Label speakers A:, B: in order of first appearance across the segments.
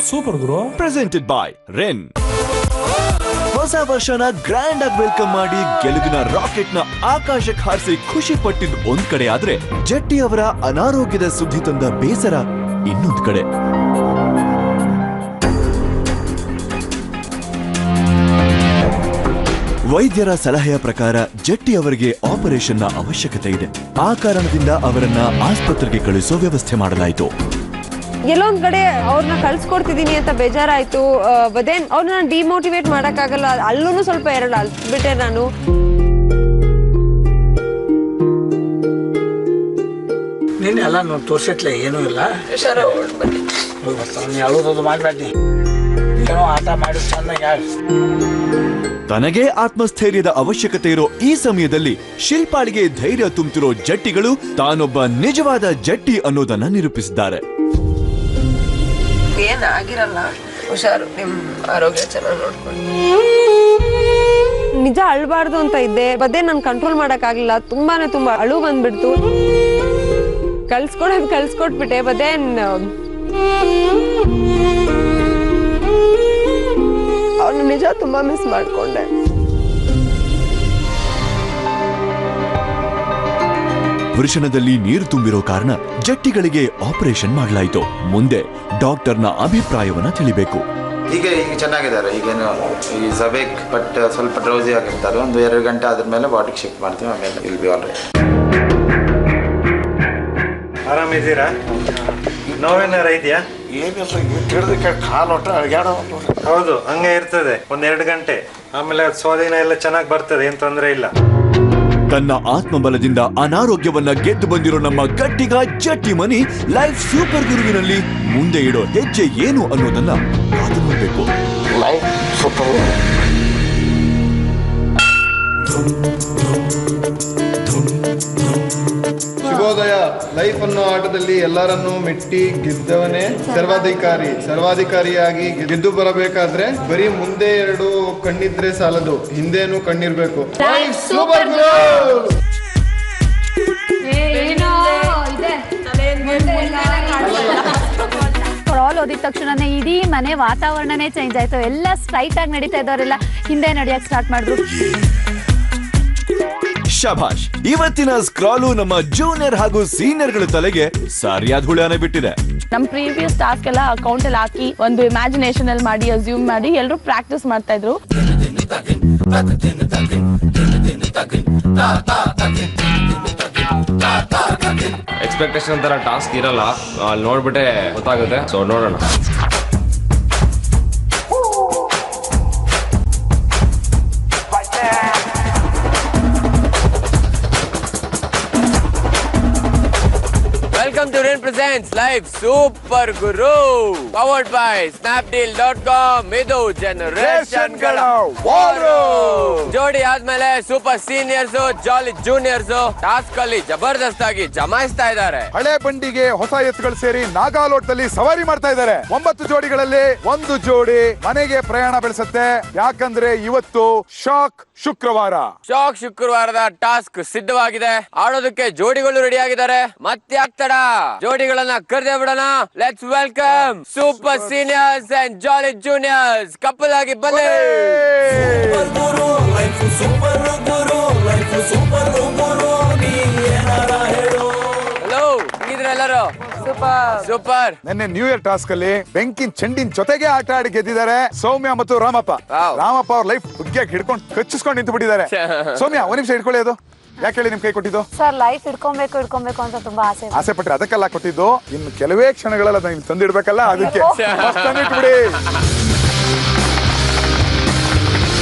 A: Super Guru.
B: Presented by Ren. ಹೊಸ ವರ್ಷನ grand ಆಗಿ ವೆಲ್ಕಮ್ ಮಾಡಿ ಗೆಲುವಿನ ರಾಕೆಟ್ ನ ಆಕಾಶಕ್ಕೆ ಹಾರಿಸಿ ಖುಷಿ ಪಟ್ಟಿದ್ ಒಂದ್ ಕಡೆ ಆದ್ರೆ, ಜಟ್ಟಿ ಅವರ ಅನಾರೋಗ್ಯದ ಸುದ್ದಿ ತಂದ ಬೇಸರ ಇನ್ನೊಂದ್ ಕಡೆ. ವೈದ್ಯರ ಸಲಹೆಯ ಪ್ರಕಾರ ಜಟ್ಟಿ ಅವರಿಗೆ ಆಪರೇಷನ್ನ ಅವಶ್ಯಕತೆ ಇದೆ. ಆ ಕಾರಣದಿಂದ ಅವರನ್ನ ಆಸ್ಪತ್ರೆಗೆ ಕಳುಹಿಸೋ ವ್ಯವಸ್ಥೆ ಮಾಡಲಾಯಿತು.
C: ಎಲ್ಲೊಂದ್ ಕಡೆ ಅವ್ರನ್ನ ಕಳ್ಸ್ಕೊಡ್ತಿದೀನಿ ಅಂತ ಬೇಜಾರಾಯ್ತು. ಬದೇನ್ ಅವ್ರನ್ನ ಡಿಮೋಟಿವೇಟ್ ಮಾಡಕ್ಕಾಗಲ್ಲ. ಅಲ್ಲೂ ಸ್ವಲ್ಪ ಎರಡು ಅಲ್ಬಿಟ್ಟೆ ನಾನು.
D: ನೀನು ಎಲ್ಲ ತೋರ್ಸಿತ್ಲೆ ಏನೂ ಇಲ್ಲ. ಹೇಳೋದು ಮಾಡ್ಬೇಡಿ, ಏನೋ ಆಟ ಮಾಡಿ ಚೆನ್ನಾಗಿ.
B: ತನಗೆ ಆತ್ಮಸ್ಥೈರ್ಯದ ಅವಶ್ಯಕತೆ ಇರೋ ಈ ಸಮಯದಲ್ಲಿ ಶಿಲ್ಪಾಳಿಗೆ ಧೈರ್ಯ ತುಂಬುತ್ತಿರೋ ಜಟ್ಟಿಗಳು ತಾನೊಬ್ಬ ನಿಜವಾದ ಜಟ್ಟಿ ಅನ್ನೋದನ್ನ ನಿರೂಪಿಸಿದ್ದಾರೆ.
E: ಏನಾಗಿರಲ್ಲ, ಹುಷಾರು, ನಿಮ್ ಆರೋಗ್ಯ ಚೆನ್ನಾಗಿ ನೋಡ್ಕೊಂಡು.
C: ನಿಜ ಅಳ್ಬಾರ್ದು ಅಂತ ಇದ್ದೆ, ಬದೇ ನನ್ ಕಂಟ್ರೋಲ್ ಮಾಡಕ್ ಆಗ್ಲಿಲ್ಲ. ತುಂಬಾ ಅಳು ಬಂದ್ಬಿಡ್ತು. ಕಳ್ಸ್ಕೊಟ್ಬಿಟ್ಟೆ. ಬದೇನ್ ಅವ್ರನ್ನ ನಿಜ ತುಂಬಾ ಮಿಸ್ ಮಾಡ್ಕೊಂಡೆ.
B: ವೃಷಣದಲ್ಲಿ ನೀರು ತುಂಬಿರೋ ಕಾರಣ ಜಟ್ಟಿಗಳಿಗೆ ಆಪರೇಷನ್ ಮಾಡಲಾಯಿತು. ಮುಂದೆ ಡಾಕ್ಟರ್ನ ಅಭಿಪ್ರಾಯವನ್ನ ತಿಳಿಬೇಕು.
F: ಈಗ ಚೆನ್ನಾಗಿದ್ದಾರೆ. ಈಗೇನು ಈ ಸಬೇಕ್ ಬಟ್ ಸ್ವಲ್ಪ ಡ್ರೌಸಿ ಆಗಿರ್ತಾರೆ. ಒಂದು 2 ಗಂಟೆ ಆದ್ರ ಮೇಲೆ ಬಾಡಿಗೆ ಶಿಫ್ಟ್ ಮಾಡ್ತೀವಿ. ಆಮೇಲೆ ವಿಲ್ ಬಿ ಆಲ್ ರೈಟ್.
G: ಆರಾಮಿದ್ದೀರಾ? ನೋವೇನಾರ ಇದೆಯಾ?
D: ಏನಿಲ್ಲ, ಕಾಲು ಒಟ್ಟ ಅಡ್ಗಾಡೋ.
G: ಹೌದು, ಹಂಗೆ ಇರ್ತದೆ 1-2 ಗಂಟೆ. ಆಮೇಲೆ ಸ್ವಾಧೀನ ಎಲ್ಲ ಚೆನ್ನಾಗಿ ಬರ್ತದೆ, ಏನ್ ತೊಂದರೆ ಇಲ್ಲ.
B: ತನ್ನ ಆತ್ಮಬಲದಿಂದ ಅನಾರೋಗ್ಯವನ್ನ ಗೆದ್ದು ಬಂದಿರೋ ನಮ್ಮ ಗಟ್ಟಿಗ ಜಟ್ಟಿ ಮನಿ ಲೈಫ್ ಸೂಪರ್ ಗುರುವಿನಲ್ಲಿ ಮುಂದೆ ಇಡೋ ಹೆಜ್ಜೆ ಏನು ಅನ್ನೋದನ್ನ ಕಾದು ನೋಡ್ಬೇಕು.
D: Life super.
H: ಶುಭೋದಯ. ಲೈಫ್ ಅನ್ನೋ ಆಟದಲ್ಲಿ ಎಲ್ಲರನ್ನೂ ಮೆಟ್ಟಿ ಗೆದ್ದವನೇ ಸರ್ವಾಧಿಕಾರಿಯಾಗಿ ಗೆದ್ದು ಬರಬೇಕಾದ್ರೆ ಬರೀ ಮುಂದೆ 2 ಕಣ್ಣಿದ್ರೆ ಸಾಲದು, ಹಿಂದೇನು ಕಣ್ಣಿರ್ಬೇಕು. ಸೂಪರ್
I: ಆಲ್ ಓದಿದ ತಕ್ಷಣನೇ ಇಡೀ ಮನೆ ವಾತಾವರಣನೇ ಚೇಂಜ್ ಆಯ್ತು. ಎಲ್ಲ ಸ್ಟ್ರೈಟ್ ಆಗಿ ನಡೀತಾ ಇದ್ದವರೆಲ್ಲ ಹಿಂದೆ ನಡೆಯಕ್ ಸ್ಟಾರ್ಟ್ ಮಾಡಿದ್ರು.
B: ಶಭಾಷ್. ಇವತ್ತಿನ ಸ್ಕ್ರಾಲು ನಮ್ಮ ಜೂನಿಯರ್ ಹಾಗೂ ಸೀನಿಯರ್ ಗಳ ತಲೆಗೆ ಸರಿಯಾದ ಹುಳಾನೆ ಬಿಟ್ಟಿದೆ.
E: ನಮ್ ಪ್ರೀವಿಯಸ್ ಟಾಸ್ಕ್ ಎಲ್ಲ ಅಕೌಂಟ್ ಅಲ್ಲಿ ಹಾಕಿ ಒಂದು ಇಮ್ಯಾಜಿನೇಷನ್ ಅಲ್ಲಿ ಮಾಡಿ ಅಸ್ಯೂಮ್ ಮಾಡಿ ಎಲ್ಲರೂ ಪ್ರಾಕ್ಟೀಸ್ ಮಾಡ್ತಾ ಇದ್ರು.
J: ಎಕ್ಸ್ಪೆಕ್ಟೇಷನ್ ತರ ಟಾಸ್ಕ್ ಇರಲ್ಲ, ಅಲ್ಲಿ ನೋಡ್ಬಿಟ್ಟೆ ಗೊತ್ತಾಗುತ್ತೆ. ಸೊ ನೋಡೋಣ. Welcome to Ren Presents Live Super Guru, powered by Snapdeal.com. ಇದು ಜನರೇಷನ್ ಗಳ ವಾರು. ಜೋಡಿ ಆದ್ಮೇಲೆ ಸೂಪರ್ ಸೀನಿಯರ್ಸ್, ಜಾಲಿ ಜೂನಿಯರ್ಸ್ ಟಾಸ್ಕ್ ಅಲ್ಲಿ ಜಬರ್ದಸ್ತ್ ಆಗಿ ಜಮಾಯಿಸ್ತಾ ಇದ್ದಾರೆ.
K: ಹಳೆ ಬಂಡಿಗೆ ಹೊಸ ಎತ್ತುಗಳು ಸೇರಿ ನಾಗಾಲೋಟದಲ್ಲಿ ಸವಾರಿ ಮಾಡ್ತಾ ಇದ್ದಾರೆ. 9 ಜೋಡಿಗಳಲ್ಲಿ 1 ಜೋಡಿ ಮನೆಗೆ ಪ್ರಯಾಣ ಬೆಳೆಸುತ್ತೆ. ಯಾಕಂದ್ರೆ ಇವತ್ತು ಶಾಕ್ ಶುಕ್ರವಾರದ ಟಾಸ್ಕ್ ಸಿದ್ಧವಾಗಿದೆ. ಆಡೋದಕ್ಕೆ ಜೋಡಿಗಳು ರೆಡಿ ಆಗಿದ್ದಾರೆ. ಮತ್ತ್ಯಾಕ್ತಡ ಜೋಡಿಗಳನ್ನ ಕರೆದೇ ಬಿಡೋಣ. Let's welcome super seniors and jolly juniors. Couple ಆಗಿ ಬನ್ನಿ. ಹಲೋ, ಹೇಗಿದ್ರೆ ಎಲ್ಲರೂ? ಸೂಪರ್. ನಿನ್ನೆ ನ್ಯೂ ಇಯರ್ ಟಾಸ್ಕ್ ಅಲ್ಲಿ ಬೆಂಕಿನ್ ಚೆಂಡಿನ ಜೊತೆಗೆ ಆಟ ಆಡಿ ಗೆದ್ದಿದ್ದಾರೆ ಸೌಮ್ಯ ಮತ್ತು ರಾಮಪ್ಪ. ಅವ್ರ ಲೈಫ್ ಬುಗ್ಗಿಯಾಗಿ ಹಿಡ್ಕೊಂಡು ಕಚ್ಚಿಸ್ಕೊಂಡು ನಿಂತು ಬಿಟ್ಟಿದ್ದಾರೆ. ಸೌಮ್ಯ, 1 ನಿಮಿಷ ಇಟ್ಕೊಳ್ಳಿ. ಅದು ಯಾಕೆ ಹೇಳಿ ನಿಮ್ ಕೈ ಕೊಟ್ಟಿದ್ದು?
I: ಸರ್, ಲೈಫ್ ಇಟ್ಕೊಬೇಕು ಅಂತ ತುಂಬಾ ಆಸೆ
K: ಪಟ್ರೆ ಅದಕ್ಕೆಲ್ಲ ಕೊಟ್ಟಿದ್ದು. ಇನ್ನು ಕೆಲವೇ ಕ್ಷಣಗಳಲ್ಲಿ ಅದನ್ನ ತಂದಿಡ್ಬೇಕಲ್ಲ, ಅದಕ್ಕೆ ತಂದಿಟ್ಬಿಡಿ.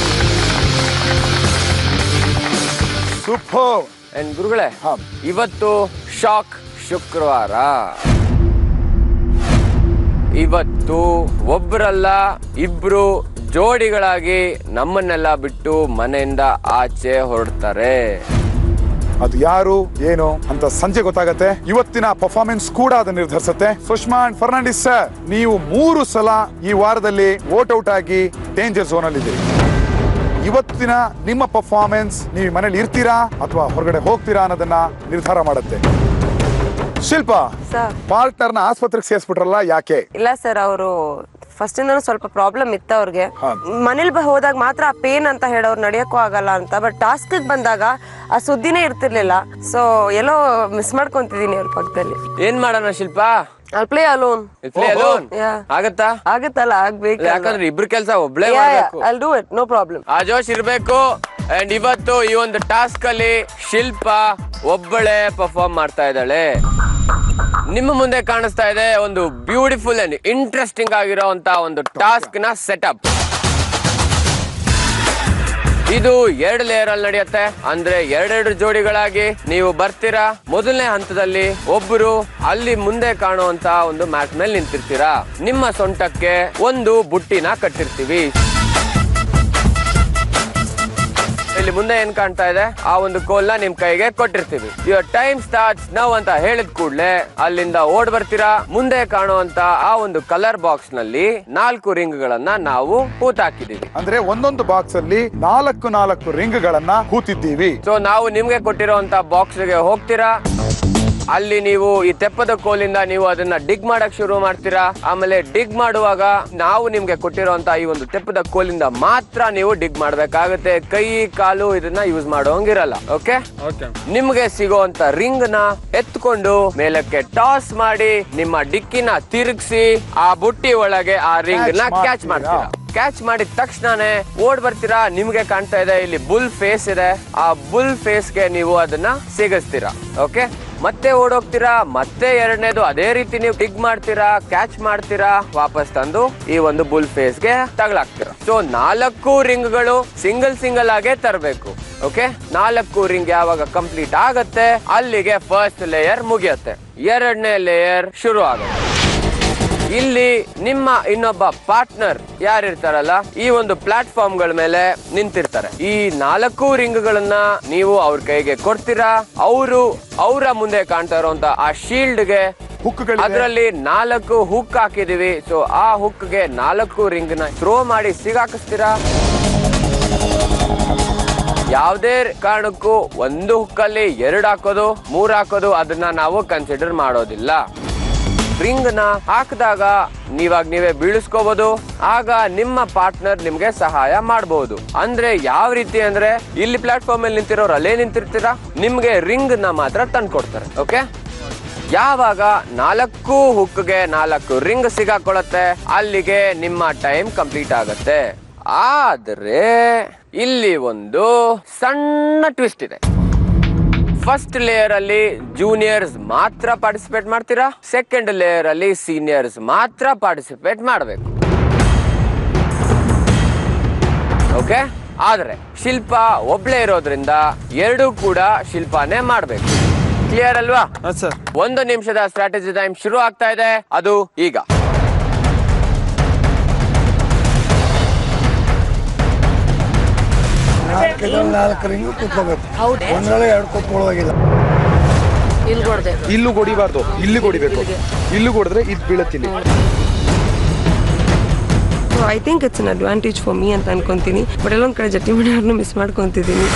K: ಸೂಪರ್.
J: ಗುರುಗಳೇ, ಇವತ್ತು ಶಾಕ್ ಶುಕ್ರವಾರ. ಇವತ್ತು ಒಬ್ಬರಲ್ಲ 2 ಜೋಡಿಗಳಾಗಿ ನಮ್ಮನ್ನೆಲ್ಲ ಬಿಟ್ಟು ಮನೆಯಿಂದ ಆಚೆ ಹೊರಡ್ತಾರೆ.
K: ಅದು ಯಾರು ಏನು ಅಂತ ಸಂಜೆ ಗೊತ್ತಾಗತ್ತೆ. ಇವತ್ತಿನ ಪರ್ಫಾರ್ಮೆನ್ಸ್ ಕೂಡ ಅದನ್ನ ನಿರ್ಧರಿಸುತ್ತೆ. ಸುಷ್ಮಾ ಅಂಡ್ ಫರ್ನಾಂಡಿಸ್ ಸರ್, ನೀವು 3 ಸಲ ಈ ವಾರದಲ್ಲಿ ವೋಟ್ ಔಟ್ ಆಗಿ ಡೇಂಜರ್ ಝೋನ್ ಅಲ್ಲಿ ಇದ್ದೀರಿ. ಇವತ್ತಿನ ನಿಮ್ಮ ಪರ್ಫಾರ್ಮೆನ್ಸ್ ನೀವು ಮನೇಲಿ ಇರ್ತೀರಾ ಅಥವಾ ಹೊರಗಡೆ ಹೋಗ್ತೀರಾ ಅನ್ನೋದನ್ನ ನಿರ್ಧಾರ ಮಾಡುತ್ತೆ. ಶಿಲ್ಪ, ಪಾರ್ಟ್ನರ್ನ ಆಸ್ಪತ್ರೆಗೆ ಸೇರಿಸ್ಬಿಟ್ರಲ್ಲ, ಯಾಕೆ?
E: ಇಲ್ಲ ಸರ್, ಅವರು
C: ಫಸ್ಟ್ ಇಂದ ಸ್ವಲ್ಪ ಪ್ರಾಬ್ಲಮ್ ಇತ್ತು ಅವ್ರಿಗೆ. ಮನೇಲಿ ಹೋದಾಗ ಮಾತ್ರ ಆ ಪೇನ್ ಅಂತ ಹೇಳೋರು ನಡೆಯಕ್ಕೂ ಆಗಲ್ಲ ಅಂತ. ಬಟ್ ಟಾಸ್ಕ್ ಬಂದಾಗ ಆ ಸುದ್ದಿನೇ ಇರ್ತಿರ್ಲಿಲ್ಲ. ಸೊ ಎಲ್ಲೋ ಮಿಸ್ ಮಾಡ್ಕೊಂತಿದೀನಿ ಅವ್ರ ಪಕ್ಕದಲ್ಲಿ.
J: ಏನ್ ಮಾಡೋಣ ಶಿಲ್ಪ?
C: I'll play alone.
J: ಆಗತ್ತಾ?
C: ಆಗತ್ತಲ್ಲ, ಆಗ್ಬೇಕು.
J: ಯಾಕಂದ್ರೆ ಇಬ್ರು ಕೆಲಸ ಒಬ್ಳೆ ಮಾಡ್ಬೇಕು.
C: I'll do it, no problem.
J: ಆ ಜೋಶ್ ಇರ್ಬೇಕು. ಅಂಡ್ ಇವತ್ತು ಈ ಒಂದು ಟಾಸ್ಕ್ ಅಲ್ಲಿ ಶಿಲ್ಪ ಒಬ್ಬಳೆ ಪರ್ಫಾರ್ಮ್ ಮಾಡ್ತಾ ಇದ್ದಾಳೆ. ನಿಮ್ಮ ಮುಂದೆ ಕಾಣಿಸ್ತಾ ಇದೆ ಒಂದು ಬ್ಯೂಟಿಫುಲ್ ಅಂಡ್ ಇಂಟ್ರೆಸ್ಟಿಂಗ್ ಆಗಿರೋಂತ ಒಂದು ಟಾಸ್ಕ್ ನ ಸೆಟಪ್. ಇದು 2 ಲೇಯರ್ ಅಲ್ಲಿ ನಡೆಯುತ್ತೆ. ಅಂದ್ರೆ 2 ಜೋಡಿಗಳಾಗಿ ನೀವು ಬರ್ತೀರಾ. ಮೊದಲನೇ ಹಂತದಲ್ಲಿ ಒಬ್ಬರು ಅಲ್ಲಿ ಮುಂದೆ ಕಾಣುವಂತ ಒಂದು ಮ್ಯಾಟ್ ಮೇಲೆ ನಿಂತಿರ್ತೀರಾ. ನಿಮ್ಮ ಸೊಂಟಕ್ಕೆ ಒಂದು ಬುಟ್ಟಿನ ಕಟ್ಟಿರ್ತೀವಿ. ಇಲ್ಲಿ ಮುಂದೆ ಏನ್ ಕಾಣ್ತಾ ಇದೆ, ಆ ಒಂದು ಕೋಲ್ನ ನಿಮ್ ಕೈಗೆ ಕೊಟ್ಟಿರ್ತೀವಿ. ಯುವರ್ ಟೈಮ್ ಸ್ಟಾರ್ಟ್ಸ್ ನೌ ಅಂತ ಹೇಳಿದ ಕೂಡಲೇ ಅಲ್ಲಿಂದ ಓಡ್ ಬರ್ತೀರಾ. ಮುಂದೆ ಕಾಣುವಂತ ಆ ಒಂದು ಕಲರ್ ಬಾಕ್ಸ್ ನಲ್ಲಿ 4 ರಿಂಗ್ ಗಳನ್ನ ನಾವು ಹೂತಾಕಿದೀವಿ.
K: ಅಂದ್ರೆ ಒಂದೊಂದು ಬಾಕ್ಸ್ ಅಲ್ಲಿ 4 ರಿಂಗ್ ಗಳನ್ನ ಹೂತಿದ್ದೀವಿ.
J: ಸೊ ನಾವು ನಿಮ್ಗೆ ಕೊಟ್ಟಿರುವಂತ ಬಾಕ್ಸ್ ಗೆ ಹೋಗ್ತೀರಾ. ಅಲ್ಲಿ ನೀವು ಈ ತೆಪ್ಪದ ಕೋಲಿಂದ ನೀವು ಅದನ್ನ ಡಿಗ್ ಮಾಡಕ್ ಶುರು ಮಾಡ್ತೀರಾ. ಆಮೇಲೆ ಡಿಗ್ ಮಾಡುವಾಗ ನಾವು ನಿಮ್ಗೆ ಕೊಟ್ಟಿರುವಂತ ಈ ಒಂದು ತೆಪ್ಪದ ಕೋಲಿಂದ ಮಾತ್ರ ನೀವು ಡಿಗ್ ಮಾಡ್ಬೇಕಾಗುತ್ತೆ. ಕೈ ಕಾಲು ಇದನ್ನ ಯೂಸ್ ಮಾಡೋಂಗಿರಲ್ಲ. ಓಕೆ, ನಿಮ್ಗೆ ಸಿಗೋಂತ ರಿಂಗ್ ನ ಎತ್ಕೊಂಡು ಮೇಲಕ್ಕೆ ಟಾಸ್ ಮಾಡಿ ನಿಮ್ಮ ಡಿಕ್ಕಿನ ತಿರುಗಿಸಿ ಆ ಬುಟ್ಟಿ ಒಳಗೆ ಆ ರಿಂಗ್ ನ ಕ್ಯಾಚ್ ಮಾಡ್ತೀರಾ. ಕ್ಯಾಚ್ ಮಾಡಿದ ತಕ್ಷಣನೇ ಓಡ್ ಬರ್ತೀರಾ. ನಿಮ್ಗೆ ಕಾಣ್ತಾ ಇದೆ ಇಲ್ಲಿ ಬುಲ್ ಫೇಸ್ ಇದೆ. ಆ ಬುಲ್ ಫೇಸ್ ಗೆ ನೀವು ಅದನ್ನ ಸಿಗಿಸ್ತೀರಾ. ಓಕೆ, ಮತ್ತೆ ಓಡೋಗ್ತೀರಾ. ಮತ್ತೆ ಎರಡನೇದು ಅದೇ ರೀತಿ ನೀವು ಡಿಗ್ ಮಾಡ್ತೀರಾ, ಕ್ಯಾಚ್ ಮಾಡ್ತೀರಾ, ವಾಪಸ್ ತಂದು ಈ ಒಂದು ಬುಲ್ ಫೇಸ್ ಗೆ ತಗಲಾಕ್ತೀರಾ. ಸೊ 4 ರಿಂಗ್ಗಳು ಸಿಂಗಲ್ ಆಗೇ ತರಬೇಕು. ಓಕೆ, 4 ರಿಂಗ್ ಯಾವಾಗ ಕಂಪ್ಲೀಟ್ ಆಗತ್ತೆ ಅಲ್ಲಿಗೆ ಫಸ್ಟ್ ಲೇಯರ್ ಮುಗಿಯುತ್ತೆ. 2ನೇ ಲೇಯರ್ ಶುರು ಆಗುತ್ತೆ. ಇಲ್ಲಿ ನಿಮ್ಮ ಇನ್ನೊಬ್ಬ ಪಾರ್ಟ್ನರ್ ಯಾರಿರ್ತಾರಲ್ಲ ಈ ಒಂದು ಪ್ಲಾಟ್ಫಾರ್ಮ್ ಗಳ ಮೇಲೆ ನಿಂತಿರ್ತಾರೆ. ಈ 4 ರಿಂಗ್ ಗಳನ್ನ ನೀವು ಅವ್ರ ಕೈಗೆ ಕೊಡ್ತೀರಾ. ಅವರು ಅವರ ಮುಂದೆ ಕಾಣ್ತಾ ಇರುವಂತ ಆ ಶೀಲ್ಡ್ ಗೆ ಅದರಲ್ಲಿ 4 ಹುಕ್ ಹಾಕಿದೀವಿ. ಸೊ ಆ ಹುಕ್ ಗೆ 4 ರಿಂಗ್ ನ ಥ್ರೋ ಮಾಡಿ ಸಿಗಾಕಿಸ್ತೀರಾ. ಯಾವುದೇ ಕಾರಣಕ್ಕೂ ಒಂದು ಹುಕ್ಕಲ್ಲಿ 2 ಹಾಕೋದು 3 ಹಾಕೋದು ಅದನ್ನ ನಾವು ಕನ್ಸಿಡರ್ ಮಾಡೋದಿಲ್ಲ. ರಿಂಗ್ ನ ಹಾಕಿದಾಗ ನೀವೇ ಬೀಳಿಸ್ಕೋಬಹುದು. ಆಗ ನಿಮ್ಮ ಪಾರ್ಟ್ನರ್ ನಿಮ್ಗೆ ಸಹಾಯ ಮಾಡಬಹುದು. ಅಂದ್ರೆ ಯಾವ ರೀತಿ ಅಂದ್ರೆ ಇಲ್ಲಿ ಪ್ಲಾಟ್ಫಾರ್ಮ್ ಅಲ್ಲಿ ನಿಂತಿರೋರು ಅಲ್ಲೇ ನಿಂತಿರ್ತೀರಾ, ನಿಮ್ಗೆ ರಿಂಗ್ ನ ಮಾತ್ರ ತಂದ್ಕೊಡ್ತಾರೆ. ಓಕೆ, ಯಾವಾಗ 4 ಹುಕ್ಗೆ 4 ರಿಂಗ್ ಸಿಗಾಕೊಳ್ಳುತ್ತೆ ಅಲ್ಲಿಗೆ ನಿಮ್ಮ ಟೈಮ್ ಕಂಪ್ಲೀಟ್ ಆಗತ್ತೆ. ಆದ್ರೆ ಇಲ್ಲಿ ಒಂದು ಸಣ್ಣ ಟ್ವಿಸ್ಟ್ ಇದೆ. ಫಸ್ಟ್ ಲೇಯರ್ ಅಲ್ಲಿ ಜೂನಿಯರ್ಸ್ ಮಾತ್ರ ಪಾರ್ಟಿಸಿಪೇಟ್ ಮಾಡ್ತೀರಾ. ಸೆಕೆಂಡ್ ಲೇಯರ್ ಅಲ್ಲಿ ಸೀನಿಯರ್ಸ್ ಮಾತ್ರ ಪಾರ್ಟಿಸಿಪೇಟ್ ಮಾಡಬೇಕು. ಓಕೆ, ಆದ್ರೆ ಶಿಲ್ಪ ಒಬ್ಳೆ ಇರೋದ್ರಿಂದ 2 ಕೂಡ ಶಿಲ್ಪಾನೇ ಮಾಡ್ಬೇಕು. ಕ್ಲಿಯರ್ ಅಲ್ವಾ? 1 ನಿಮಿಷದ ಸ್ಟ್ರಾಟಜಿ ಟೈಮ್ ಶುರು ಆಗ್ತಾ ಇದೆ. ಅದು ಈಗ.
A: ರಿಂಗು ಕೂತ್ಕೋಬೇಕು. ಒಂದ್ರಲ್ಲೇ 2 ಕೂತ್ಕೊಳ್ಳೋವಾಗಿಲ್ಲ.
H: ಇಲ್ಲೂ ಕೊಡಿಬಾರ್ದು, ಇಲ್ಲಿ ಕೊಡಿಬೇಕು. ಇಲ್ಲೂ ಕೊಡಿದ್ರೆ ಇದು ಬೀಳತ್ತಿಲ್ಲ.
C: I think it's an advantage for me ಅಂತ ಅನ್ಕೊಂತೀನಿ. ಬಟ್ ಎಲ್ಲೊಂದ್ ಕಡೆ ಜಟ್ಟಿ ಮನೆಯವ್ರನ್ನ ಮಿಸ್ ಮಾಡ್ಕೊಂತಿದ್ದೀನಿ.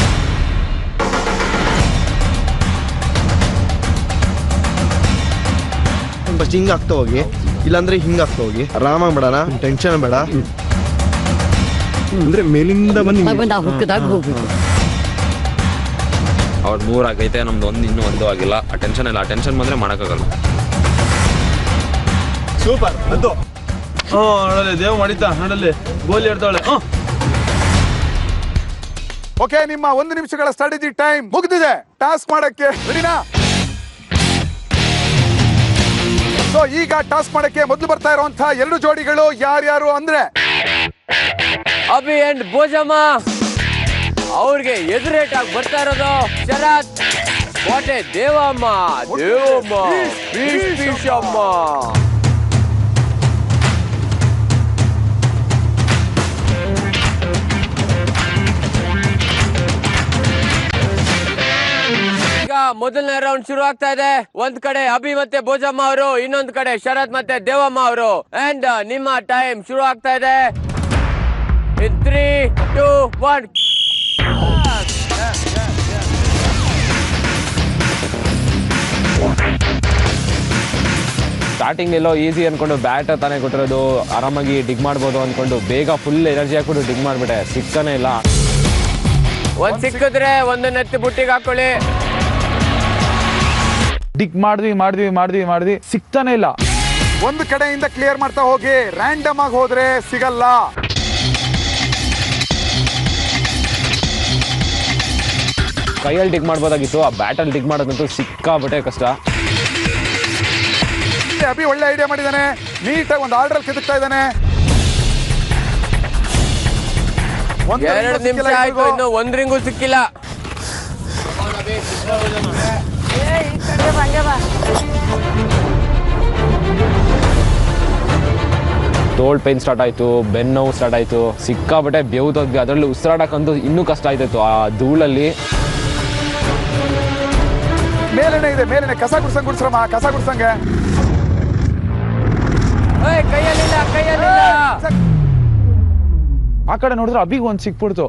A: ಫಸ್ಟ್ ಹಿಂಗೆ ಆಗ್ತಾ ಹೋಗಿ, ಇಲ್ಲಾಂದ್ರೆ ಹಿಂಗೆ ಆಗ್ತಾ ಹೋಗಿ. ಆರಾಮಾಗಿ ಬೇಡ, ಟೆನ್ಷನ್ ಬೇಡ. ಅಂದ್ರೆ ಮೇಲಿಂದ ಬಂದು ಹುಕ್ಕದಾಗ ಹೋಗ್ಬೇಕು.
L: ಅವ್ರ 3 ಆಗೈತೆ, ನಮ್ದು ಇನ್ನೂ 1 ಆಗಿಲ್ಲ. ಆ ಟೆನ್ಷನ್ ಇಲ್ಲ. ಆ ಟೆನ್ಷನ್ ಬಂದ್ರೆ ಮಾಡೋಕ್ಕಾಗಲ್ಲ.
M: ಸೂಪರ್ ಅದು. ನೋಡಲಿ ದೇವ್ ಮಾಡಿತಾ, ನೋಡಲಿ ಗೋಲಿ ಇಡ್ತಾಳೆ.
K: ಓಕೆ, ನಿಮ್ಮ 1 ನಿಮಿಷಗಳ ಸ್ಟ್ರಾಟಜಿ ಟೈಮ್ ಮುಗಿದಿದೆ. ಟಾಸ್ಕ್ ಮಾಡಕ್ಕೆ ರೆಡಿನಾ? ಸೊ ಈಗ ಟಾಸ್ಕ್ ಮಾಡಕ್ಕೆ ಮೊದಲು ಬರ್ತಾ ಇರುವಂತಹ 2 ಜೋಡಿಗಳು ಯಾರ್ಯಾರು ಅಂದ್ರೆ
J: ಅಭಿ ಅಂಡ್ ಭೋಜಮ್ಮ. ಅವ್ರಿಗೆ ಎದುರೇಟಾಗಿ ಬರ್ತಾ ಇರೋದು ಶರತ್ ಕೋಟೆ ದೇವಮ್ಮ. ಭೀಷಮ್ಮ. ಈಗ ಮೊದಲನೇ ರೌಂಡ್ ಶುರು ಆಗ್ತಾ ಇದೆ. ಒಂದ್ ಕಡೆ ಅಭಿ ಮತ್ತೆ ಭೋಜಮ್ಮ ಅವರು, ಇನ್ನೊಂದ್ ಕಡೆ ಶರತ್ ಮತ್ತೆ ದೇವಮ್ಮ ಅವರು. ಅಂಡ್ ನಿಮ್ಮ ಟೈಮ್ ಶುರು ಆಗ್ತಾ ಇದೆ. 3, 2, 1.
L: ಸ್ಟಾರ್ಟಿಂಗ್ ಎಲ್ಲೋ ಈಸಿ ಅನ್ಕೊಂಡು ಬ್ಯಾಟ್ ತಾನೇ ಕೊಟ್ಟಿರೋದು, ಆರಾಮಾಗಿ ಡಿಗ್ ಮಾಡ್ಬೋದು ಅನ್ಕೊಂಡು ಬೇಗ ಫುಲ್ ಎನರ್ಜಿ ಹಾಕ್ಬಿಟ್ಟು ಡಿಗ್ ಮಾಡ್ಬಿಟ್ಟೆ, ಸಿಕ್ತಾನೆ ಇಲ್ಲ.
J: ಒಂದ್ ಸಿಕ್ಕಿದ್ರೆ ಒಂದನ್ನ ಎತ್ತಿ ಬುಟ್ಟಿಗೆ ಹಾಕೊಳ್ಳಿ.
K: ಡಿಗ್ ಮಾಡಿದ್ವಿ ಸಿಕ್ತಾನೆ ಇಲ್ಲ. ಒಂದು ಕಡೆಯಿಂದ ಕ್ಲಿಯರ್ ಮಾಡ್ತಾ ಹೋಗಿ, ರ್ಯಾಂಡಮ್ ಆಗಿ ಹೋದ್ರೆ ಸಿಗಲ್ಲ.
L: ಕೈಯಲ್ಲಿ ಡಿಗ್ ಮಾಡ್ಬೋದಾಗಿತ್ತು, ಆ ಬ್ಯಾಟಲ್ಲಿ ಡಿಗ್ ಮಾಡೋದಂತೂ ಸಿಕ್ಕಾಬಿಟ್ಟೆ ಕಷ್ಟ.
K: ಅಭಿ ಒಳ್ಳೆ ಐಡಿಯಾ ಮಾಡಿದಾನೆ, ನೀಟಾಗಿ ಒಂದು ಆರ್ಡರ್ ಕೆದಕ್ತಾ ಇದ್ದಾನೆ.
J: 2 ನಿಮಿಷ ಆಯ್ತು, ಇನ್ನು 1 ರಿಂಗು ಸಿಕ್ಕಿಲ್ಲ.
L: ತೋಳ್ ಪೈನ್ ಸ್ಟಾರ್ಟ್ ಆಯ್ತು, ಬೆನ್ನು ನೋವು ಸ್ಟಾರ್ಟ್ ಆಯ್ತು, ಸಿಕ್ಕಾಬಿಟ್ಟೆ ಬೇವ್ದೋದ್ವಿ. ಅದರಲ್ಲಿ ಉಸಿರಾಡಕ್ಕಂತೂ ಇನ್ನೂ ಕಷ್ಟ ಆಯ್ತಾಯ್ತು ಆ ಧೂಳಲ್ಲಿ.
K: ಮೇಲೆನೆ ಇದೆ, ಮೇಲೆನೆ ಕಸ ಗುಡ್ಸಂಗೆ
J: ಕೈಯಲ್ಲಿಲ್ಲ.
K: ಆ ಕಡೆ ನೋಡಿದ್ರೆ ಅಭಿಗೆ ಒಂದು ಸಿಕ್ಬಿಡ್ತು.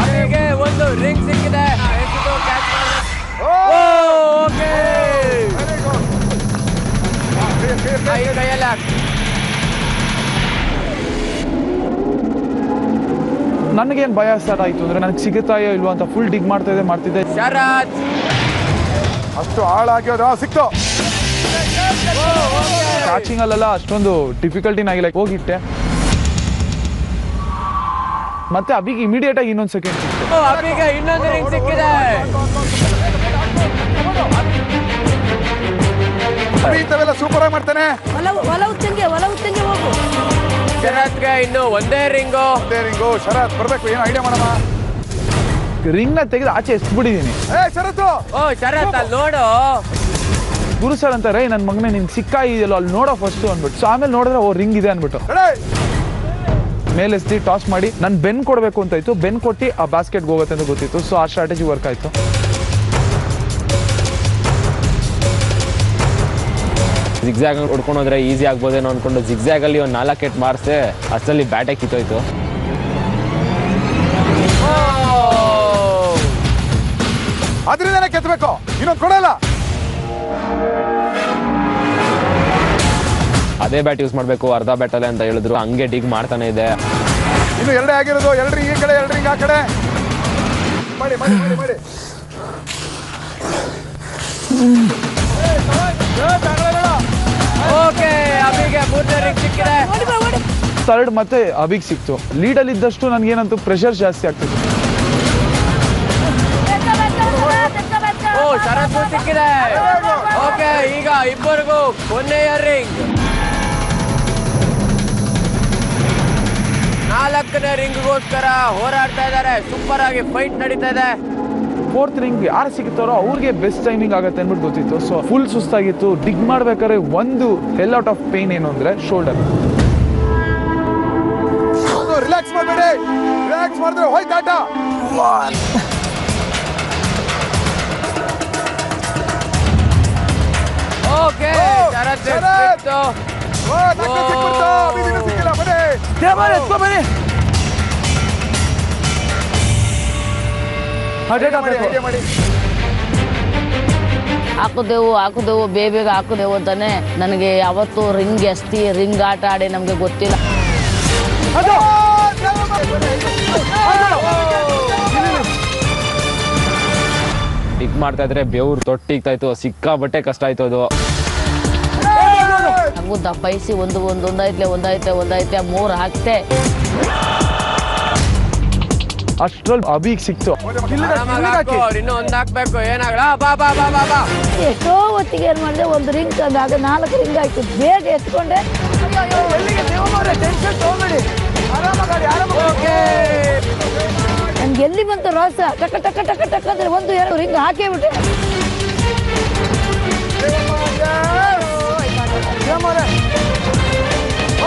J: ಅಭಿಗೆ ಒಂದು ರಿಂಗ್ ಸಿಕ್ಕಿದೆ.
K: ನನಗೇನು ಭಯ ಸ್ಟಾರ್ಟ್ ಆಯ್ತು ಅಂದ್ರೆ ನನಗೆ ಸಿಗುತ್ತಾಯೋ ಇಲ್ವೋ ಅಂತ ಫುಲ್ ಡಿಗ್ ಮಾಡ್ತಿದ್ದೆ.
J: ಶರತ್
K: ಅಷ್ಟು ಹಾಳಾಗ್ಯೋದು ಸಿಕ್ತು. ಕ್ಯಾಚಿಂಗ್ ಅಲ್ಲೆಲ್ಲ ಅಷ್ಟೊಂದು ಡಿಫಿಕಲ್ಟಿನ ಆಗಿಲ್ಲ, ಹೋಗಿಟ್ಟೆ. ಮತ್ತೆ ಅಭಿಗೆ ಇಮಿಡಿಯೇಟ್ ಆಗಿ ಇನ್ನೊಂದು ಸೆಕೆಂಡ್ ಸಿಕ್ತು.
J: ಅಭಿಗೆ ಇನ್ನೊಂದು ರಿಂಗ್ ಸಿಕ್ಕಿದೆ.
K: ಇಂಥವೆಲ್ಲ ಸೂಪರ್ ಆಗಿ ಮಾಡ್ತಾನೆ.
I: ಹೋಗು.
J: ಶರತ್ಗೆ ಇನ್ನು ಒಂದೇ ರಿಂಗು.
K: ಶರತ್ ಬರ್ಬೇಕು, ಏನು ಐಡಿಯಾ ಮಾಡೋಣ. ರಿಂಗ್ ನ ತೆಗೆದು ಆಚೆ ಎಸ್ಬಿಟ್ಟಿದೀನಿ. ಶರತ್
J: ಅಲ್ಲಿ ನೋಡು.
K: ಗುರು ಸರ್ ಅಂತಾರೆ, ನನ್ನ ಮಗನೇ ನಿನ್ ಸಿಕ್ಕಾ ಇದೆಯಲ್ಲ ಅಲ್ಲಿ ನೋಡೋ ಫಸ್ಟ್ ಅಂದ್ಬಿಟ್ಟು. ಸೊ ಆಮೇಲೆ ನೋಡಿದ್ರೆ ರಿಂಗ್ ಇದೆ ಅಂದ್ಬಿಟ್ಟು ಮೇಲೆ ಎಸ್ತಿ ಟಾಸ್ ಮಾಡಿ ನಾನು ಬೆನ್ ಕೊಡಬೇಕು ಅಂತ ಇತ್ತು. ಬೆನ್ ಕೊಟ್ಟು ಆ ಬಾಸ್ಕೆಟ್ಗೆ ಹೋಗುತ್ತೆ ಅಂತ ಗೊತ್ತಿತ್ತು. ಸೊ ಆ ಸ್ಟ್ರಾಟಜಿ ವರ್ಕ್ ಆಯ್ತು.
L: ಜಿಗ್ಜಾಗ್ ಹೊಡ್ಕೊಂಡು ಹೋದ್ರೆ ಈಸಿ ಆಗ್ಬೋದೇನೋ ಅನ್ಕೊಂಡು ಜಿಗ್ಜಾಗಲ್ಲಿ ಒಂದು 4 ಏಟ್ ಮಾರ್ಸೆ, ಅಷ್ಟರಲ್ಲಿ ಬ್ಯಾಟೇ ಕಿತ್ತೋಯ್ತು.
K: ಅದರಿಂದನೇ ಕೆತ್ತಬೇಕು, ಇನ್ನೊಂದು ಕೊಡಲ್ಲ.
L: ಅದೇ ಬ್ಯಾಟ್ ಯೂಸ್ ಮಾಡಬೇಕು ಅರ್ಧ ಬ್ಯಾಟಲ್ಲೇ ಅಂತ ಹೇಳಿದ್ರು. ಹಂಗೆ ಡಿಗ್ ಮಾಡ್ತಾನೆ ಇದೆ.
K: ಇನ್ನು 2 ಆಗಿರೋದು, 2 ರಿಂಗ್ ಈ ಕಡೆ 2 ರಿಂಗ್ ಆ ಕಡೆ ಮಾಡಿ.
J: ಓಕೆ, ಅಭಿಗೆ 3ನೇ ರಿಂಗ್ ಸಿಕ್ಕಿದೆ.
K: ಥರ್ಡ್ ಮತ್ತೆ ಅಭಿಗೆ ಸಿಕ್ತು. ಲೀಡಲ್ಲಿ ಇದ್ದಷ್ಟು ನನಗೇನಂತೂ ಪ್ರೆಷರ್ ಜಾಸ್ತಿ ಆಗ್ತಿತ್ತು.
J: ಶರತ್ ಸಿಕ್ಕಿದೆ. ಓಕೆ, ಈಗ ಇಬ್ಬರಿಗೂ ಕೊನೆಯ ರಿಂಗ್. 4ನೇ ರಿಂಗ್ಗೋಸ್ಕರ ಹೋರಾಡ್ತಾ ಇದ್ದಾರೆ. ಸೂಪರ್ ಆಗಿ ಫೈಟ್ ನಡೀತಾ ಇದೆ.
K: 4th ರಿಂಗ್ ಯಾರು ಸಿಗುತ್ತಾರೋ ಅವ್ರಿಗೆ ಬೆಸ್ಟ್ ಟೈಮಿಂಗ್ ಆಗುತ್ತೆ ಅಂದ್ಬಿಟ್ಟು ಗೊತ್ತಿತ್ತು. So full ಸುಸ್ತಾಗಿತ್ತು. ಡಿಗ್ ಮಾಡ್ಬೇಕಾದ್ರೆ ಒಂದು ಹೆಲ್ ಔಟ್ ಆಫ್ ಪೇನ್ ಏನು ಅಂದ್ರೆ ಶೋಲ್ಡರ್. ರಿಲ್ಯಾಕ್ಸ್ ಮಾಡಬೇಡಿ, ರಿಲ್ಯಾಕ್ಸ್ ಮಾಡಿದ್ರೆ ಹೋಯ್ತಾಟ.
J: ಓಕೆ, ಶರತ್ ಸಿಕ್ತು.
E: ಹಾಕುದೆವು ಬೇಗ ಹಾಕುದೆವು ಅಂತಾನೆ. ನನಗೆ ಯಾವತ್ತು ರಿಂಗ್ ಎಸ್ತಿ ರಿಂಗ್ ಆಟ ಆಡಿ ನಮ್ಗೆ ಗೊತ್ತಿಲ್ಲ.
L: ಡಿಗ್ ಮಾಡ್ತಾ ಇದ್ರೆ ಬೆವ್ರು ತೊಟ್ಟಿಗ್ತಾ ಇತ್ತು, ಸಿಕ್ಕಾಬಟ್ಟೆ ಕಷ್ಟ ಆಯ್ತು ಅದು.
E: ಹಂಗು ದಪ್ಪಾಯಿಸಿ ಒಂದೈತೆ 3 ಹಾಕ್ತೆ.
K: ಅಷ್ಟ್ರಲ್ಲಿ ಅಭಿಗೆ ಸಿಕ್ತು.
J: ಇನ್ನು 1 ಹಾಕ್ಬೇಕು, ಏನಾಗಲ್ಲ. ಬಾ.
I: ಎಷ್ಟೋ ಹೊತ್ತಿಗೆ ಏನ್ ಮಾಡಿದೆ, 1 ರಿಂಗ್ ತಂದಾಗ 4 ರಿಂಗ್ ಆಯ್ತು. ಬೇಗ ಎತ್ಕೊಂಡೆ. ನನ್ಗೆ ಎಲ್ಲಿ ಬಂತು ರೋಸ, ಟಕ ಅಂದ್ರೆ 1-2 ರಿಂಗ್ ಹಾಕೇ ಬಿಟ್ಟೆ.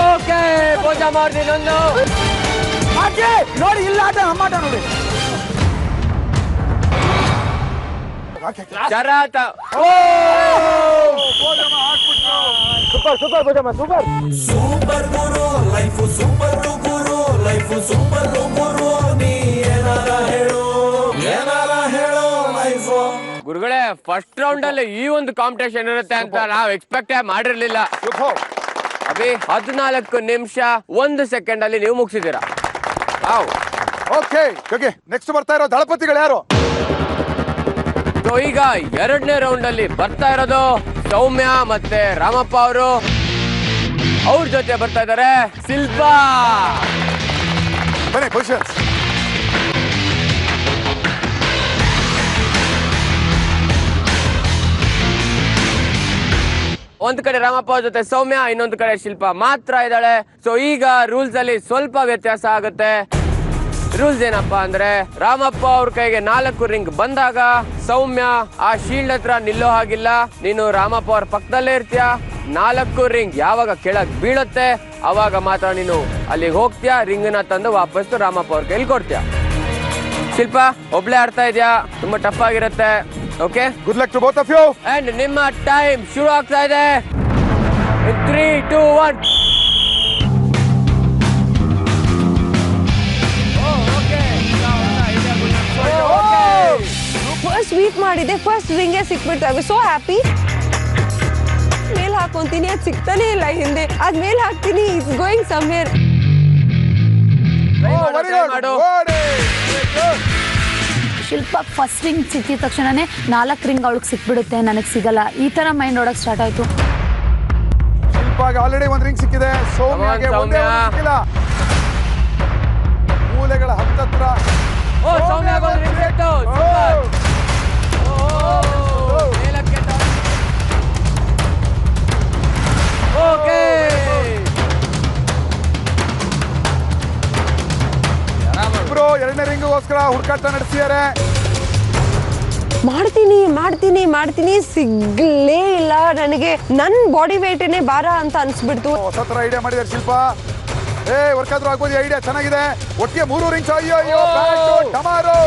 J: ಓಕೆ, ಪೂಜಾ ಮಾಡ್ತೀನಿ ಒಂದು
K: ನೋಡಿ. ಇಲ್ಲ ಆಟ ನೋಡಿ.
J: ಶರತ್
K: ಸೂಪರ್ ಪೂಜಮ್ಮ, ಸೂಪರ್
N: ಗುರು. ಲೈಫು ಸೂಪರ್ ಗುರು, ಲೈಫು ಸೂಪರ್ ಗುರು. ನೀ ಏನಾರ ಹೇಳೋ ಲೈಫು.
J: ಗುರುಗಳೇ, ಫಸ್ಟ್ ರೌಂಡ್ ಅಲ್ಲಿ ಈ ಒಂದು ಕಾಂಪಿಟೇಷನ್ ಇರುತ್ತೆ ಅಂತ ನಾವು ಎಕ್ಸ್ಪೆಕ್ಟ್ ಮಾಡಿರ್ಲಿಲ್ಲ. ಅಭಿ 14 ನಿಮಿಷ 1 ಸೆಕೆಂಡ್ ಅಲ್ಲಿ ನೀವು ಮುಗಿಸಿದ್ದೀರಾ.
K: ಓಕೆ ನೆಕ್ಸ್ಟ್ ಬರ್ತಾ ಇರೋ ದಳಪತಿಗಳು ಯಾರು?
J: ಸೊ ಈಗ 2ನೇ ರೌಂಡ್ ಅಲ್ಲಿ ಬರ್ತಾ ಇರೋದು ಸೌಮ್ಯ ಮತ್ತೆ ರಾಮಪ್ಪ ಅವರು. ಅವ್ರ ಜೊತೆ ಬರ್ತಾ ಇದ್ದಾರೆ ಶಿಲ್ಪಾ.
K: ಬನ್ನಿ ಪೊಸಿಷನ್ಸ್.
J: ಒಂದ್ ಕಡೆ ರಾಮಪ್ಪ ಅವ್ರ ಜೊತೆ ಸೌಮ್ಯ, ಇನ್ನೊಂದು ಕಡೆ ಶಿಲ್ಪಾ ಮಾತ್ರ ಇದ್ದಾಳೆ. ಸೊ ಈಗ ರೂಲ್ಸ್ ಅಲ್ಲಿ ಸ್ವಲ್ಪ ವ್ಯತ್ಯಾಸ ಆಗುತ್ತೆ. ರೂಲ್ಸ್ ಏನಪ್ಪಾ ಅಂದ್ರೆ ರಾಮಪ್ಪ ಅವ್ರ ಕೈಗೆ 4 ರಿಂಗ್ ಬಂದಾಗ ಸೌಮ್ಯ ಆ ಶೀಲ್ಡ್ ಹತ್ರ ನಿಲ್ಲೋ ಹಾಗಿಲ್ಲ. ನೀನು ರಾಮಪ್ಪ ಅವ್ರ ಪಕ್ಕದಲ್ಲೇ ಇರ್ತೀಯ. 4 ರಿಂಗ್ ಯಾವಾಗ ಕೆಳಗ್ ಬೀಳುತ್ತೆ ಅವಾಗ ಮಾತ್ರ ನೀನು ಅಲ್ಲಿಗೆ ಹೋಗ್ತೀಯ. ರಿಂಗ್ ನ ತಂದು ವಾಪಸ್ ರಾಮಪ್ಪ ಅವ್ರ ಕೈಲಿ ಕೊಡ್ತೀಯ. ಶಿಲ್ಪಾ ಒಬ್ಳೆ ಆಡ್ತಾ ಇದೆಯಾ, ತುಂಬಾ ಟಫ್ ಆಗಿರುತ್ತೆ. Okay,
K: good luck to both of you.
J: And ನಿಮ್ಮ ಟೈಮ್ ಶುರು ಆಗ್ತಾ ಇದೆ. 3, 2, 1.
C: ಫಸ್ಟ್ ವೀಕ್ ಮಾಡಿದೆ, ಫಸ್ಟ್ ರಿಂಗೇ ಸಿಕ್ಬಿಡ್ತು. I was so happy. ಮೇಲ್ ಹಾಕೊಂತೀನಿ, ಅದು ಸಿಗ್ತಾನೆ ಇಲ್ಲ ಹಿಂದೆ. ಅದ್ ಮೇಲ್ ಹಾಕ್ತೀನಿ, it's going somewhere.
I: Shilpa first ring ಸಿಕ್ಕಿದ ತಕ್ಷಣನೇ 4 ರಿಂಗ್ ಅವಳಿಗೆ ಸಿಕ್ಬಿಡುತ್ತೆ, ನನಗೆ ಸಿಗಲ್ಲ. ಈ ತರ ಮೈಂಡ್ ಒಳಗೆ ಸ್ಟಾರ್ಟ್ ಆಯ್ತು.
K: ಶಿಲ್ಪಾಗೆ ಆಲ್ರೆಡಿ 1 ರಿಂಗ್ ಸಿಕ್ಕಿದೆ, ಸೌಮ್ಯಗೆ ಒಂದೇ ಸಿಕ್ಕಿಲ್ಲ. ಮೂಲೆಗಳ ಹತ್ತತ್ರ ಇಬ್ರು 2ನೇ ರಿಂಗ್ಗೋಸ್ಕರ ಹುಡುಕಾಟ ನಡೆಸಿದ್ದಾರೆ.
C: ಮಾಡ್ತೀನಿ ಸಿಗ್ಲೇ ಇಲ್ಲ ನನಗೆ. ನನ್ ಬಾಡಿ ವೇಟೇನೆ ಭಾರ ಅಂತ ಅನ್ಸ್ಬಿಡ್ತು.
K: ಹೊಸ ತರ ಐಡಿಯಾ ಮಾಡಿದ್ದಾರೆ ಶಿಲ್ಪ. ವರ್ಕ್ ಆದ್ರೂ ಆಗ್ಬೋದು, ಐಡಿಯಾ ಚೆನ್ನಾಗಿದೆ. ಒಟ್ಟಿಗೆ 3 ರಿಂಗ್ಸ್. ಅಯ್ಯೋ ಟಮಾರೋ.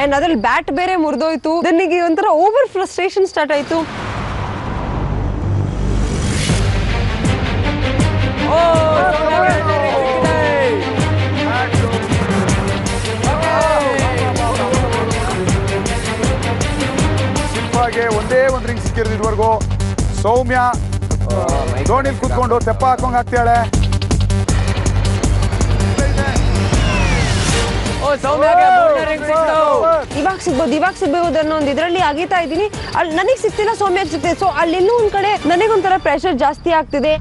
C: ಅಂಡ್ ಅದ್ರಲ್ಲಿ ಬ್ಯಾಟ್ ಬೇರೆ ಮುರಿದೋಯ್ತು. ನನಗೆ ಒಂಥರ ಓವರ್ ಫ್ರಸ್ಟ್ರೇಷನ್ ಸ್ಟಾರ್ಟ್ ಆಯ್ತು.
K: ಶಿಲ್ಪಾಗೆ ಒಂದೇ 1 ರಿಂಗ್ ಸಿಕ್ಕಿರೋದು ಇದುವರೆಗೂ. ಸೌಮ್ಯ ದೋಣಿಲ್ ಕೂತ್ಕೊಂಡು ತೆಪ್ಪ ಹಾಕೊಂಡ್ ಹಾಕ್ತಾಳೆ.
C: ಇವಾಗ ಸಿಗ್ಬೋದು ಅನ್ನೋ ಒಂದು ಇದ್ರಲ್ಲಿ ಆಗಿತಾ ಇದ್ದೀನಿ. ಅಲ್ಲಿ ನನಗೆ ಸಿಗ್ತಿಲ್ಲ, ಸೌಮ್ಯಕ್ಕೆ ಸಿಗ್ತಿದೆ. ಸೊ ಅಲ್ಲೆಲ್ಲೂ ಒಂದ್ ಕಡೆ ನನಗೊಂಥರ ಪ್ರೆಷರ್ ಜಾಸ್ತಿ ಆಗ್ತಿದೆ.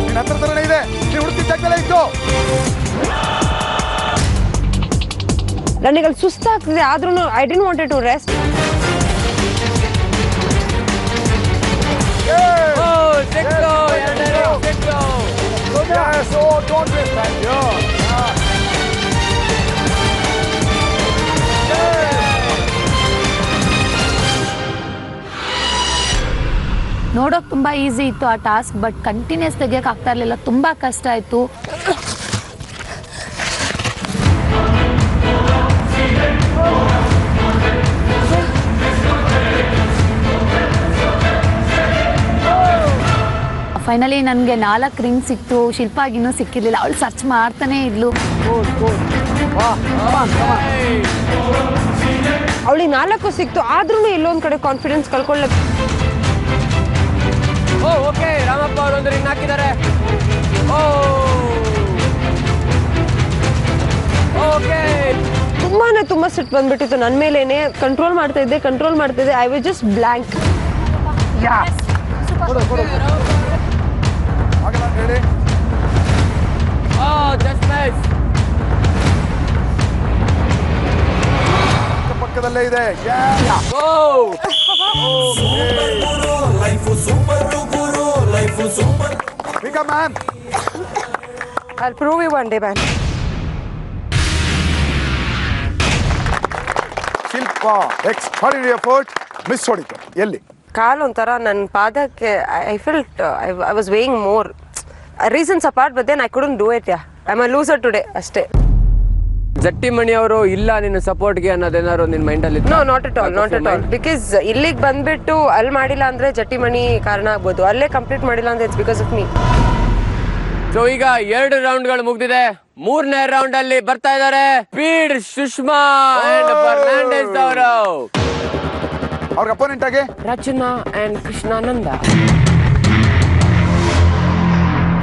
K: ನಿನ್ನ ಹತ್ರ ತರನೇ ಇದೆ, ನೀವು ಹುಡುಕಿ ಜಾಗದಲ್ಲೇ ಇತ್ತು.
C: ನನಗೆ ಅಲ್ಲಿ ಸುಸ್ತಾಗ್ತಿದೆ, ಆದ್ರೂ I didn't wanted to rest.
I: ನೋಡೋಕೆ ತುಂಬಾ ಈಸಿ ಇತ್ತು ಆ ಟಾಸ್ಕ್, ಬಟ್ ಕಂಟಿನ್ಯೂಸ್ ತೆಗಿಯಕ್ಕೆ ಆಗ್ತಾ ಇರಲಿಲ್ಲ. ತುಂಬಾ ಕಷ್ಟ ಆಯ್ತು. ಫೈನಲಿ ನನಗೆ 4 ರಿಂಗ್ ಸಿಕ್ತು. ಶಿಲ್ಪಾಗಿ ಇನ್ನೂ ಸಿಕ್ಕಿರ್ಲಿಲ್ಲ, ಅವಳು ಸರ್ಚ್ ಮಾಡ್ತಾನೆ ಇದ್ಲು.
C: ಅವಳಿಗೆ 4 ಸಿಕ್ತು, ಆದ್ರೂ ಎಲ್ಲೊಂದ್ ಕಡೆ ಕಾನ್ಫಿಡೆನ್ಸ್ ಕಳ್ಕೊಳ್ಳ.
J: ಓಕೆ, ರಾಮಪ್ಪ ಅವರು 1 ರಿಂಗ್ ಹಾಕಿದ್ದಾರೆ.
C: ತುಂಬಾ ಸಿಟ್ಟು ಬಂದ್ಬಿಟ್ಟಿತ್ತು ನನ್ನ ಮೇಲೇನೆ. ಕಂಟ್ರೋಲ್ ಮಾಡ್ತಾ ಇದ್ದೆ. I was just blank.
K: ಪಕ್ಕದಲ್ಲೇ ಇದೆ.
C: I'll prove you one day, man.
K: Shilpa extraordinary effort miss ಹೊಡಿತು. ಎಲ್ಲಿ
C: ಕಾಲು ಒಂಥರ ನನ್ನ ಪಾದಕ್ಕೆ I felt I was weighing more reasons apart, but then I couldn't do it. I am a loser today ಅಷ್ಟೇ.
J: ಜಟ್ಟಿಮಣಿ ಅವರು ಇಲ್ಲ ನಿನ್ನ ಸಪೋರ್ಟ್ಗೆ ಅನ್ನೋದೇನಾದ್ರು ನಿನ್ನ ಮೈಂಡಲ್ಲಿ?
C: No, not at all. Because ಇಲ್ಲಿಗೆ ಬಂದ್ಬಿಟ್ಟು ಅಲ್ಲಿ ಮಾಡಿಲ್ಲ ಅಂದ್ರೆ ಜಟ್ಟಿಮಣಿ ಕಾರಣ ಆಗ್ಬೋದು, ಅಲ್ಲೇ ಕಂಪ್ಲೀಟ್ ಮಾಡಿಲ್ಲ ಅಂದ್ರೆ it's because of me.
J: So ಈಗ 2 ರೌಂಡ್ಗಳು ಮುಗ್ದಿದೆ. ಮೂರನೇ ರೌಂಡ್ ಅಲ್ಲಿ ಬರ್ತಾ ಇದ್ದಾರೆ ಸ್ಪೀಡ್ ಸುಷ್ಮಾ ಅಂಡ್ ಫರ್ನಾಂಡಿಸ್ ಅವರು.
K: ಅವ್ರ ಅಪೋನೆಂಟ್ ಆಗಿ
J: ರಚನಾ ಅಂಡ್ ಕೃಷ್ಣಾನಂದ.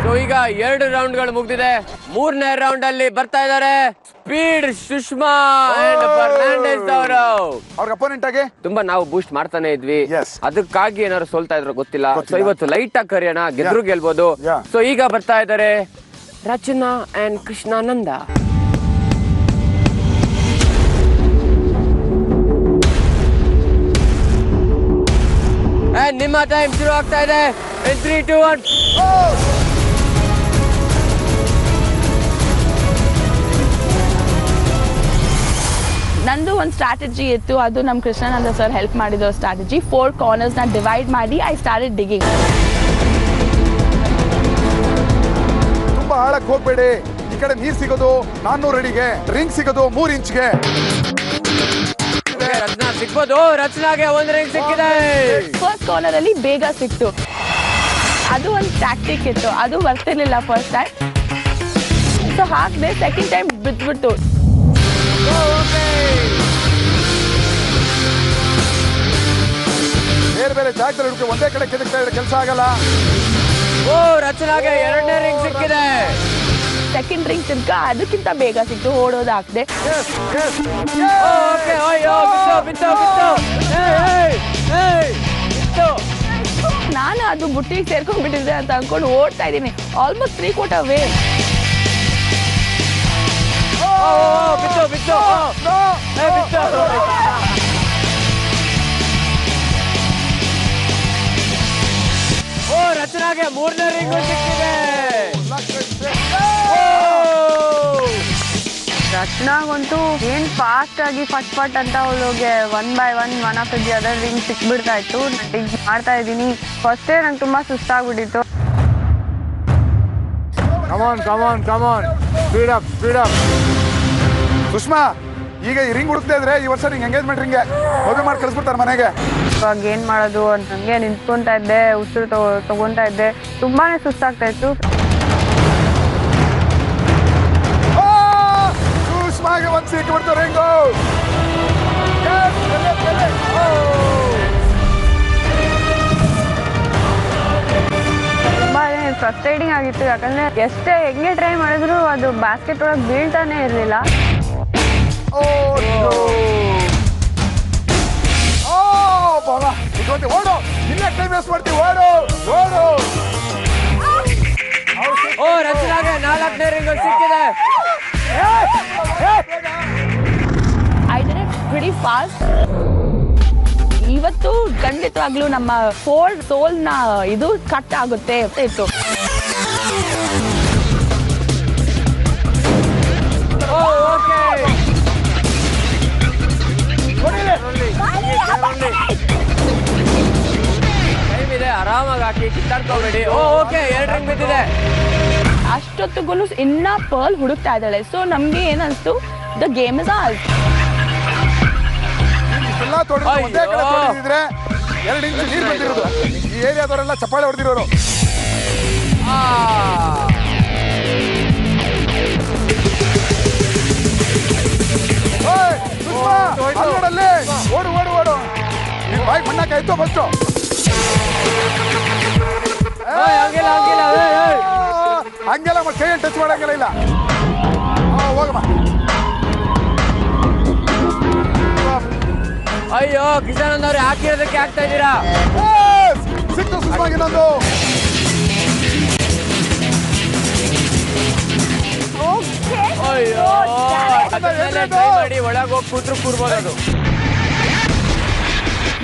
J: ಸೊ ಈಗ 2 ರೌಂಡ್ಗಳು ಮುಗ್ದಿದೆ. ಮೂರನೇ ರೌಂಡ್ ಅಲ್ಲಿ ಬರ್ತಾ ಇದ್ದಾರೆ ಸ್ಪೀಡ್ ಸುಷ್ಮಾ ಅಂಡ್ ಫರ್ನಾಂಡಿಸ್ ಅವರು.
K: ಅವ್ರ ಅಪೋನೆಂಟ್ ಆಗಿ
J: ತುಂಬಾ ನಾವು ಬೂಸ್ಟ್ ಮಾಡ್ತಾನೆ ಇದ್ವಿ, ಅದಕ್ಕಾಗಿ ಏನಾದ್ರು ಸೋಲ್ತಾ ಇದ್ರು ಗೊತ್ತಿಲ್ಲ. ಸೊ ಇವತ್ತು ಲೈಟ್ ಆಗಿ ಕರೆಯೋಣ, ಗೆದ್ರು ಗೆಲ್ಬೋದು. ಸೊ ಈಗ ಬರ್ತಾ ಇದ್ದಾರೆ ರಚನಾ ಅಂಡ್ ಕೃಷ್ಣಾನಂದ. ನಿಮ್ಮ ಟೈಮ್ ಶುರು ಆಗ್ತಾ ಇದೆ. 3, 2, 1.
E: ನಂದು ಒಂದು ಸ್ಟ್ರಾಟಜಿ ಇತ್ತು, ಅದು ನಮ್ಮ ಕೃಷ್ಣಾನಂದ ಸರ್ ಹೆಲ್ಪ್ ಮಾಡಿದ ಸ್ಟ್ರಾಟಜಿ. 4 ಕಾರ್ನರ್ಸ್ ನ ಡಿವೈಡ್ ಮಾಡಿ ಐ ಸ್ಟಾರ್ಟೆಡ್ ಡಿಗಿಂಗ್.
K: ತುಂಬಾ ಆಳಕ್ಕೆ ಹೋಗ್ಬೇಡಿ. ಈ ಕಡೆ ನೀರ್ ಸಿಗೋದು 400 ಅಡಿಗೆ, ರಿಂಗ್ ಸಿಗೋದು 3 ಇಂಚ್ಗೆ.
J: ರಚನಾ ಸಿಕ್ಬೋದು. ರಚನಾಗೆ 1 ರಿಂಗ್ ಸಿಕ್ಕಿದೆ.
E: ಫಸ್ಟ್ ಕಾರ್ನರ್ ಅಲ್ಲಿ ಬೇಗ ಸಿಕ್ತು. ಅದು ಒಂದು ಟ್ಯಾಕ್ಟಿಕ್ ಇತ್ತು, ಅದು ಬರ್ತಿರ್ಲಿಲ್ಲ ಫಸ್ಟ್ ಟೈಮ್. ಸೊ ಹಾಕ್ದೆ, ಸೆಕೆಂಡ್ ಟೈಮ್ ಬಿಟ್ಬಿಟ್ಟು.
K: ಬೇರೆ ಬೇರೆ ಜಾಗದಲ್ಲಿ ಹುಡುಕಿ ಒಂದೇ ಕಡೆ ಕೆದಕ್ತಾ ಇದ್ರೆ ಕೆಲಸ ಆಗಲ್ಲ.
J: ಓ, ರಚನಾಗೆ 2ನೇ ರಿಂಗ್ ಸಿಕ್ಕಿದೆ.
E: ಸೆಕೆಂಡ್ ರಿಂಗ್ ತನಕ ಅದಕ್ಕಿಂತ ಬೇಗ ಸಿಕ್ತು, ಓಡೋದು ಹಾಕ್ದೆ. ನಾನು ಅದು ಬುಟ್ಟಿಗೆ ಸೇರ್ಕೊಂಡ್ಬಿಟ್ಟಿದ್ದೆ ಅಂತ ಅನ್ಕೊಂಡು ಓಡ್ತಾ ಇದ್ದೀನಿ. Almost 3/4 way.
J: ಓ, ರಚನಾಗೆ 3ನೇ ರಿಂಗ್ ಸಿಕ್ಕಿದೆ.
C: ರಚನಾಗಂತೂ ಏನ್ ಫಾಸ್ಟ್ ಆಗಿ ಫಟ್ ಅಂತ ಅವಳಿಗೆ 1 by 1 of the other ring ಸಿಕ್ಬಿಡ್ತಾ ಇತ್ತು. ಮಾಡ್ತಾ ಇದ್ದೀನಿ. ಫಸ್ಟೇ ನಂಗೆ ತುಂಬಾ ಸುಸ್ತಾಗ್ಬಿಟ್ಟಿತ್ತು.
K: Come on speed up. ಸುಷ್ಮಾ, ಈಗ ಈ ರಿಂಗ್ ಹುಡುಕ್ತಾ ಇದ್ರೆ ಈ ವರ್ಷ ನಿಂಗೆ ಎಂಗೇಜ್ಮೆಂಟ್ ರಿಂಗ್ ಮದುವೆ ಮಾಡಿ ಕಳಿಸ್ಬಿಡ್ತಾರೆ ಮನೆಗೆ.
C: ಇವಾಗ ಏನ್ ಮಾಡೋದು ಅಂತ ಹಂಗೆ ನಿಂತ್ಕೊಂತಾ ಇದ್ದೆ, ಉಸಿರು ತಗೊಂತಾ ಇದ್ದೆ. ತುಂಬಾನೇ ಸುಸ್ತಾಗ್ತಾ ಇತ್ತು.
K: ಸುಷ್ಮಾಗೆ ಒಂದು ಸಿಕ್ಕಿಬಿಡ್ತು ರಿಂಗು.
C: ತುಂಬಾನೇ ಫ್ರಸ್ಟ್ರೇಟಿಂಗ್ ಆಗಿತ್ತು, ಯಾಕಂದ್ರೆ ಎಷ್ಟೇ ಹೆಂಗೆ ಟ್ರೈ ಮಾಡಿದ್ರು ಅದು ಬ್ಯಾಸ್ಕೆಟ್ ಒಳಗೆ ಬೀಳ್ತಾನೆ ಇರಲಿಲ್ಲ.
K: ಓಡು, ಇಲ್ಲ ಟೈಮ್ ವೇಸ್ಟ್ ಮಾಡ್ತೀವಿ. ಓಡು.
J: ಓ, ರಚನಾಗೆ 4ನೇ ರಿಂಗ್ ಸಿಕ್ಕಿದೆ.
E: I did it pretty fast. ಇವತ್ತು ಖಂಡಿತವಾಗ್ಲೂ ನಮ್ಮ ಸೋಲ್ನ ಇದು ಕಟ್ ಆಗುತ್ತೆ ಇತ್ತು.
J: ಟೈಮ್ ಇದೆ, ಆರಾಮಾಗಿ ಹಾಕಿ ಕಿತ್ತಾಡ್ಕೋಬೇಡಿ. ಓಕೆ, 2 ರಿಂಗ್ ಬಿದ್ದಿದೆ.
E: ಅಷ್ಟೊತ್ತಿಗೂ ಇನ್ನ ಪರ್ಲ್ ಹುಡುಕ್ತಾ ಇದ್ದಾಳೆ. ಸೊ ನಮ್ಗೆ ಏನನ್ಸ್ತು, ದ ಗೇಮ್ ಇಸ್ ಆರ್ಸ್.
K: ಒಂದೇ ಕಡೆ ತೊಡಿದ್ರೆ 2 ಇಂಚು ನೀರು ಬಂದಿರೋದು. ಈ ಏರಿಯಾದವರೆಲ್ಲ ಚಪ್ಪಾಳೆ ಹೊಡೆದಿರೋರು. ಓಡು. ನೀನ್ ಬಾಯಿ ಮಣ್ಣಾಕಾಯ್ತು ಫಸ್ಟು. ಹಂಗೆಲ್ಲ ಕೈ ಟಚ್ ಮಾಡಂಗಿಲ್ಲ. ಇಲ್ಲ, ಹೋಗಮ್ಮ.
J: ಅಯ್ಯೋ, ಕಿಶಾನಂದ್ ಅವ್ರೆ ಹಾಕಿರೋದಕ್ಕೆ ಆಗ್ತಾ ಇದ್ದೀರಾ.
K: ಸಿಕ್ತು ಸುಷ್ಮಾಗೆ ಇನ್ನೊಂದು.
J: ಅಯ್ಯೋ, ಟ್ರೈ ಮಾಡಿ ಒಳಗೆ ಹೋಗಿ ಕೂರ್ಬೋದು ಅದು.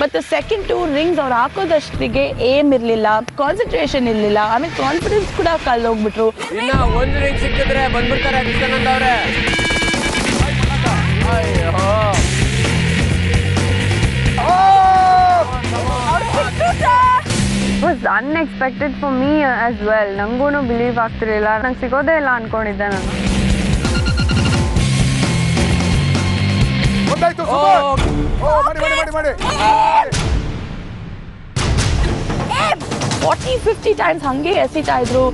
E: ಬಟ್ ಸೆಕೆಂಡ್ 2 ರಿಂಗ್ಸ್ ಅವ್ರು ಹಾಕೋದಷ್ಟಿಗೆ ಏಮ್ ಇರ್ಲಿಲ್ಲ, ಕಾನ್ಸಂಟ್ರೇಷನ್ ಇರ್ಲಿಲ್ಲ, ಆಮೇಲೆ ಕಾನ್ಫಿಡೆನ್ಸ್ ಕೂಡ ಕಳ್ದೋಗ್ಬಿಟ್ರು.
J: ಇನ್ನ 1 ರಿಂಗ್ ಸಿಕ್ಕಿದ್ರೆ ಬಂದ್ಬಿಡ್ತಾರೆ ಕಿಶಾನಂದ್ ಅವ್ರೆ. ಅಯ್ಯೋ,
C: It was unexpected for me as well. ನಂಗೂ ಬಿಲೀವ್ ಆಗ್ತಿರ್ಲಿಲ್ಲ, ನಂಗೆ ಸಿಗೋದೇ ಇಲ್ಲ ಅನ್ಕೊಂಡಿದ್ದೆ ನಾನು.
K: ಗೊತ್ತಾಯ್ತು. ಮಾಡಿ
E: 40-50 ಟೈಮ್ಸ್ ಹಂಗೆ ಎಸಿತಾ ಇದ್ರು.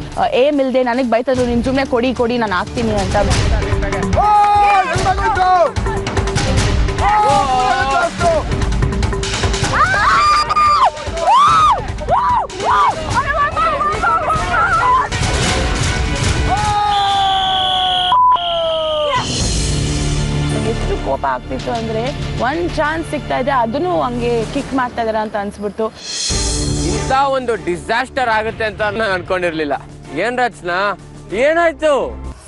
E: ಏಮ್ ಇಲ್ದೆ ನನಗೆ ಬೈತದ್ರು, ನೀನು ಸುಮ್ಮನೆ ಕೊಡಿ ನಾನು ಹಾಕ್ತೀನಿ ಅಂತ. ಎಷ್ಟು ಕೋಪ ಆಗ್ತಿತ್ತು ಅಂದ್ರೆ ಒಂದ್ ಚಾನ್ಸ್ ಸಿಗ್ತಾ ಇದೆ ಅದನ್ನು ಹಂಗೆ ಕಿಕ್ ಮಾಡ್ತಾ ಇದಾರೆ ಅಂತ ಅನ್ಸ್ಬಿಡ್ತು.
J: ಇಂಥ ಒಂದು ಡಿಸಾಸ್ಟರ್ ಆಗುತ್ತೆ ಅಂತ ನಾನು ಅನ್ಕೊಂಡಿರ್ಲಿಲ್ಲ. ಏನ್ ರಚನಾ, ಏನಾಯ್ತು?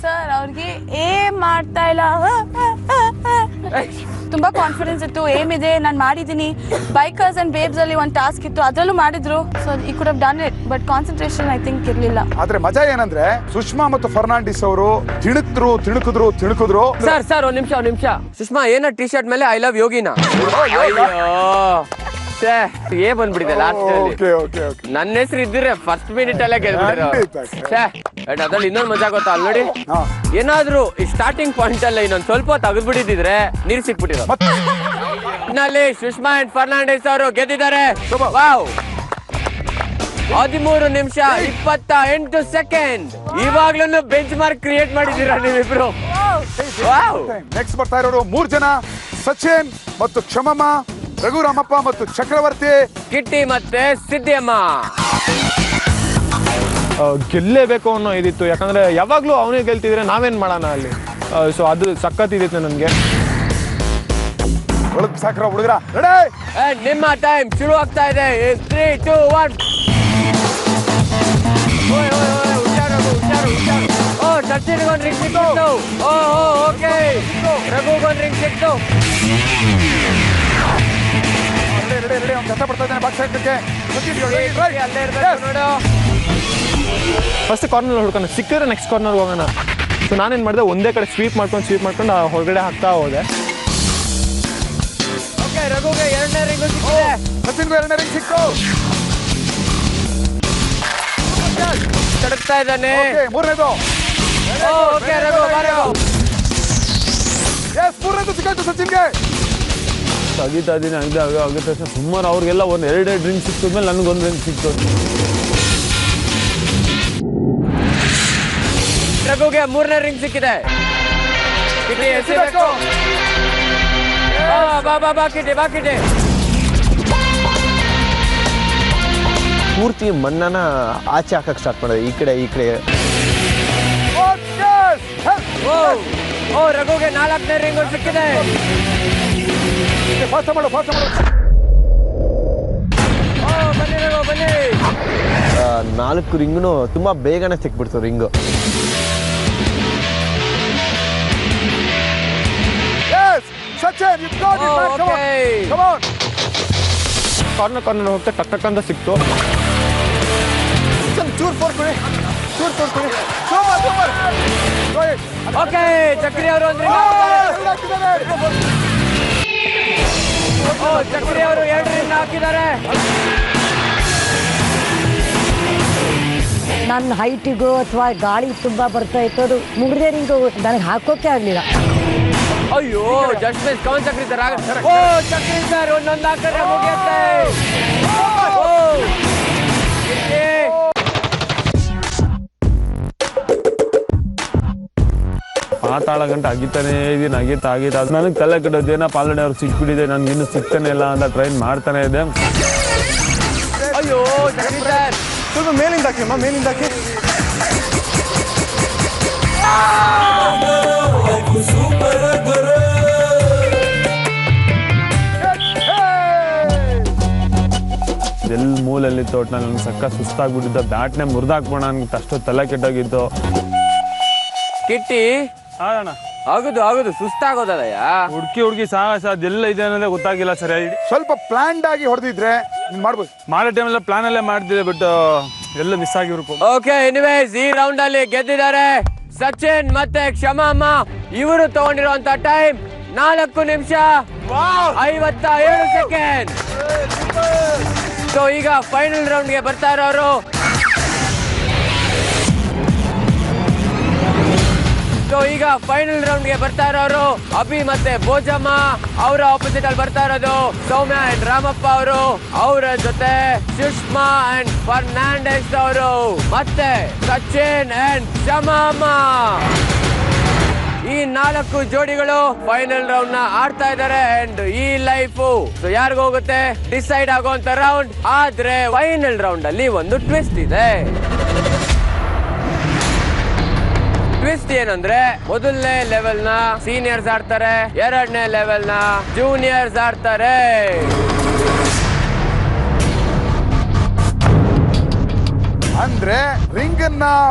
E: ಸರ್ ಅವ್ರಿಗೆ ಏಮ್ ಮಾಡ್ತಾ ಇಲ್ಲ. ತುಂಬಾ ಕಾನ್ಫಿಡೆನ್ಸ್ ಇತ್ತು, ಏಮ್ ಇದೆ, ನಾನು ಮಾಡಿದ್ದೀನಿ. ಬೈಕರ್ಸ್ ಅಂಡ್ ಬೇಬ್ಸ್ ಅಲ್ಲಿ ಒಂದು ಟಾಸ್ಕ್ ಇತ್ತು, ಅದರಲ್ಲೂ ಮಾಡಿದ್ರು. ಸೊ ಈ could have done it, but concentration I think ಇರ್ಲಿಲ್ಲ.
K: ಆದ್ರೆ ಮಜಾ ಏನಂದ್ರೆ ಸುಷ್ಮಾ ಮತ್ತು ಫರ್ನಾಂಡಿಸ್ ಅವರು ತಿಣುಕಿದ್ರು.
J: ಸರ್ ಒಂದ್ ನಿಮಿಷ. ಸುಷ್ಮಾ ಏನ ಟಿ ಶರ್ಟ್ ಮೇಲೆ ಐ ಲವ್ ಯೋಗಿನ ಬಂದ್ಬಿಟ್ಟಿದೆ ಲಾಸ್ಟ್ ಅಲ್ಲಿ. ನನ್ನ ಹೆಸರು ಇದ್ರೆ ಫಸ್ಟ್ ಮಿನಿಟ್ ಅಲ್ಲೇ ಗೆದ್ಬಿಟ್ಟಿರೋ. ಅದ್ರಲ್ಲಿ ಇನ್ನೊಂದು ಮಜಾ ಗೊತ್ತಾ ಅಲ್ಲಿ ನೋಡಿ, ಏನಾದ್ರು ಈ ಸ್ಟಾರ್ಟಿಂಗ್ ಪಾಯಿಂಟ್ ಅಲ್ಲ ಇನ್ನೊಂದ್ ಸ್ವಲ್ಪ ತೆಗೆದ್ಬಿಟ್ಟಿದ್ರೆ ನೀರ್ ಸಿಕ್ಬಿಟ್ಟಿರೋ. ನಲ್ಲಿ ಸುಷ್ಮಾ ಅಂಡ್ ಫರ್ನಾಂಡಿಸ್ ಅವರು ಗೆದ್ದಿದ್ದಾರೆ. ವಾವ್, 13 ನಿಮಿಷ 28 ಸೆಕೆಂಡ್. ಇವಾಗ್ಲೂ ಬೆಂಚ್ ಮಾರ್ಕ್ ಕ್ರಿಯೇಟ್ ಮಾಡಿದ್ದೀರಾ ನೀವಿಬ್ರು.
K: ನೆಕ್ಸ್ಟ್ ಬರ್ತಾ ಇರೋರು 3 ಜನ, ಸಚಿನ್ ಮತ್ತು ಕ್ಷಮಮ್ಮ, ರಘುರಾಮಪ್ಪ ಮತ್ತು ಚಕ್ರವರ್ತಿ,
J: ಕಿಟ್ಟಿ ಮತ್ತೆ ಸಿದ್ದಿಯಮ್ಮ.
L: ಗೆಲ್ಲೇಬೇಕು ಅನ್ನೋ ಇದಿತ್ತು, ಯಾಕಂದ್ರೆ ಯಾವಾಗ್ಲೂ ಅವನೇ ಗೆಲ್ತಿದ್ರೆ ನಾವೇನ್ ಮಾಡೋಣ ಅಲ್ಲಿ. ಸೊ ಅದು ಸಖತ್ತಿತ್ತು ನನಗೆ.
K: ಸಾಕ್ರ ಹುಡುಗರ
J: ನಿಮ್ಮ ಟೈಮ್ ಶುರು ಆಗ್ತಾ ಇದೆ. 3, 2, 1. ಓ ಸಚಿನ್ಗೊಂದು ರಿಂಗ್ ಸಿಕ್ತು. ಓಕೆ, ರಘುಗೊಂದು ರಿಂಗ್ ಸಿಕ್ತು.
L: ಫಸ್ಟ್ ಕಾರ್ನರ್ ಹುಡ್ಕೊಂಡು ಸಿಕ್ಕಿದ್ರೆ ನೆಕ್ಸ್ಟ್ ಕಾರ್ನರ್ಗೆ ಹೋಗೋಣ. ಸೊ ನಾನೇನು ಮಾಡಿದೆ, ಒಂದೇ ಕಡೆ ಸ್ವೀಪ್ ಮಾಡ್ಕೊಂಡು ಹೊರಗಡೆ ಹಾಕ್ತಾ ಹೋದೆ.
J: ರಘುಗೆ 2ನೇ ರಿಂಗ್ ಸಿಕ್ಕಿದೆ,
K: ಸಚಿನ್ಗೂ 2ನೇ ರಿಂಗ್ ಸಿಕ್ತು.
J: ತಡಕ್ತಾ ಇದ್ದಾನೆ.
K: 3ನೇದು.
J: ಓಕೆ ರಘು ಬಾರೋ.
K: ಎಸ್ 3ನೇದು ಸಿಕ್ಕಾಯ್ತು ಸಚಿನ್ಗೆ.
L: ತೆಗಿತಾ ಇದ್ದೀನಿ ಆಗುತ್ತೆ ಸುಮಾರು. ಅವ್ರಿಗೆಲ್ಲ ಒಂದು 2 ಡ್ರಿಂಕ್ ಸಿಕ್ಕಿದ್ಮೇಲೆ ನನಗೊಂದು ಡ್ರಿಂಕ್ ಸಿಕ್ತು.
J: ರಘುಗೆ 3ನೇ ರಿಂಗ್ ಸಿಕ್ಕಿದೆ. ಕಿಟಿ
A: ಪೂರ್ತಿ ಮಣ್ಣನ ಆಚೆ ಹಾಕಕ್ ಸ್ಟಾರ್ಟ್ ಮಾಡಿದೆ, ಈ ಕಡೆ.
J: ಓ ರಘುಗೆ 4ನೇ ರಿಂಗ್ ಸಿಕ್ಕಿದೆ. ಬನ್ನಿ.
A: 4 ರಿಂಗ್ನು ತುಂಬಾ ಬೇಗನೆ ಸಿಕ್ಬಿಡ್ತು ರಿಂಗು.
L: ಕಾರ್ನರ್ ಹೋಗ್ತಾ ಟಕ್ ಅಂತ ಸಿಕ್ತು.
J: ಓಕೆ, ಚಕ್ರಿ ಅವರು ಚಕ್ರಿ ಅವರು 2 ರಿಂಗ್ ಹಾಕಿದ್ದಾರೆ.
O: ನನ್ನ ಹೈಟಿಗೂ ಅಥವಾ ಗಾಳಿ ತುಂಬಾ ಬರ್ತಾ ಇತ್ತು, ಅದು ಮುಗಿದೇ ರಿಂಗು ನನಗೆ ಹಾಕೋಕೆ ಆಗ್ಲಿಲ್ಲ.
J: ಅಯ್ಯೋ ಜಸ್ಟ್ ಮಿಸ್. ಕೌನ್ ಚಕ್ರಿ ಸರ್? ಓ ಚಕ್ರಿ ಸರ್ ಒಂದೊಂದು ಹಾಕಿದ್ರೆ ಮುಗಿಯುತ್ತೆ.
L: ಮಾತಾಡ ಗಂಟೆ ಅಗಿತಾನೆ ಇದೀನಿ, ಅಗಿತಾ ಅದು ನನಗೆ ತಲೆ ಕೆಟ್ಟದೇನ ಪಾಲನೆ ಅವ್ರಿಗೆ ಸಿಕ್ಬಿಟ್ಟಿದೆ, ನನಗೆ ಇನ್ನೂ ಸಿಗ್ತಾನೆ ಇಲ್ಲ ಅಂತ ಟ್ರೈನ್ ಮಾಡ್ತಾನೆ ಇದೆ.
J: ಅಯ್ಯೋ ಚಕ್ರಿ ಸರ್
L: ಸ್ವಲ್ಪ ಮೇಲಿಂದ ಹಾಕಿ, ಮೇಲಿಂದ ಹಾಕಿ. ಎಲ್ಲಿ ಮೂಲಲ್ಲಿ ತೋಟನಲ್ಲಿ ನನಗೆ ಸಕ್ಕ ಸುಸ್ತಾಗ್ಬಿಟ್ಟಿದ್ದ, ಬ್ಯಾಟ್ನೇ ಮುರಿದಾಕ್ಬೋಣ ಅನ್ಬಿಟ್ಟು ಅಷ್ಟು ತಲೆ ಕೆಟ್ಟೋಗಿದ್ದು.
J: ಕಿಟ್ಟಿ
L: ಆಗೋಣ
J: ಆಗುದು ಸುಸ್ತಾಗೋದಲ್ಲಯ್ಯ.
L: ಹುಡುಕಿ ಅದೆಲ್ಲ ಇದೆ ಅನ್ನೋದೇ ಗೊತ್ತಾಗಿಲ್ಲ ಸರಿಯಾಗಿ.
K: ಸ್ವಲ್ಪ ಪ್ಲಾನ್ಡ್ ಆಗಿ ಹೊಡೆದಿದ್ರೆ ಮಾಡ್ಬೋದು.
L: ಮಾಡೋ ಟೈಮೆಲ್ಲ ಪ್ಲಾನ್ ಅಲ್ಲೇ ಮಾಡ್ತಿದ್ದೆ, ಬಟ್ ಎಲ್ಲ ಮಿಸ್ ಆಗಿರ್ಬೇಕು.
J: ಓಕೆ, ಎನಿವೇಸ್ ಈ ರೌಂಡ್ ಅಲ್ಲಿ ಗೆದ್ದಿದ್ದಾರೆ ಸಚಿನ್ ಮತ್ತೆ ಕ್ಷಮಮ್ಮ. ಇವರು ತಗೊಂಡಿರುವಂತ ಟೈಮ್ 4 ನಿಮಿಷ 57 ಸೆಕೆಂಡ್. ಸೊ ಈಗ ಫೈನಲ್ ರೌಂಡ್ಗೆ ಬರ್ತಾ ಇರೋರು ಸೊ ಈಗ ಫೈನಲ್ ರೌಂಡ್ ಗೆ ಬರ್ತಾ ಇರೋರು ಅಭಿ ಮತ್ತೆ ಭೋಜಮ್ಮ. ಅವರ ಆಪೋಸಿಟ್ ಅಲ್ಲಿ ಬರ್ತಾ ಇರೋದು ಸೌಮ್ಯ ಅಂಡ್ ರಾಮಪ್ಪ ಅವರು. ಅವರ ಜೊತೆ ಸುಷ್ಮಾ ಅಂಡ್ ಫರ್ನಾಂಡೆಸ್ ಅವರು ಮತ್ತೆ ಸಚಿನ್ ಅಂಡ್ ಶಮಾಮ. ಈ 4 ಜೋಡಿಗಳು ಫೈನಲ್ ರೌಂಡ್ ನ ಆಡ್ತಾ ಇದ್ದಾರೆ. ಅಂಡ್ ಈ ಲೈಫ್ ಯಾರಿಗ ಹೋಗುತ್ತೆ ಡಿಸೈಡ್ ಆಗುವಂತ ರೌಂಡ್. ಆದ್ರೆ ಫೈನಲ್ ರೌಂಡ್ ಅಲ್ಲಿ ಒಂದು ಟ್ವಿಸ್ಟ್ ಇದೆ. ಟ್ವಿಸ್ಟ್ ಏನಂದ್ರೆ ಮೊದಲನೇ ಲೆವೆಲ್ ನ ಸೀನಿಯರ್ಸ್ ಆಡ್ತಾರೆ, 2ನೇ ಲೆವೆಲ್ ನ ಜೂನಿಯರ್ಸ್ ಆಡ್ತಾರೆ.
K: ಅಂದ್ರೆ ರಿಂಗ್ ಅನ್ನ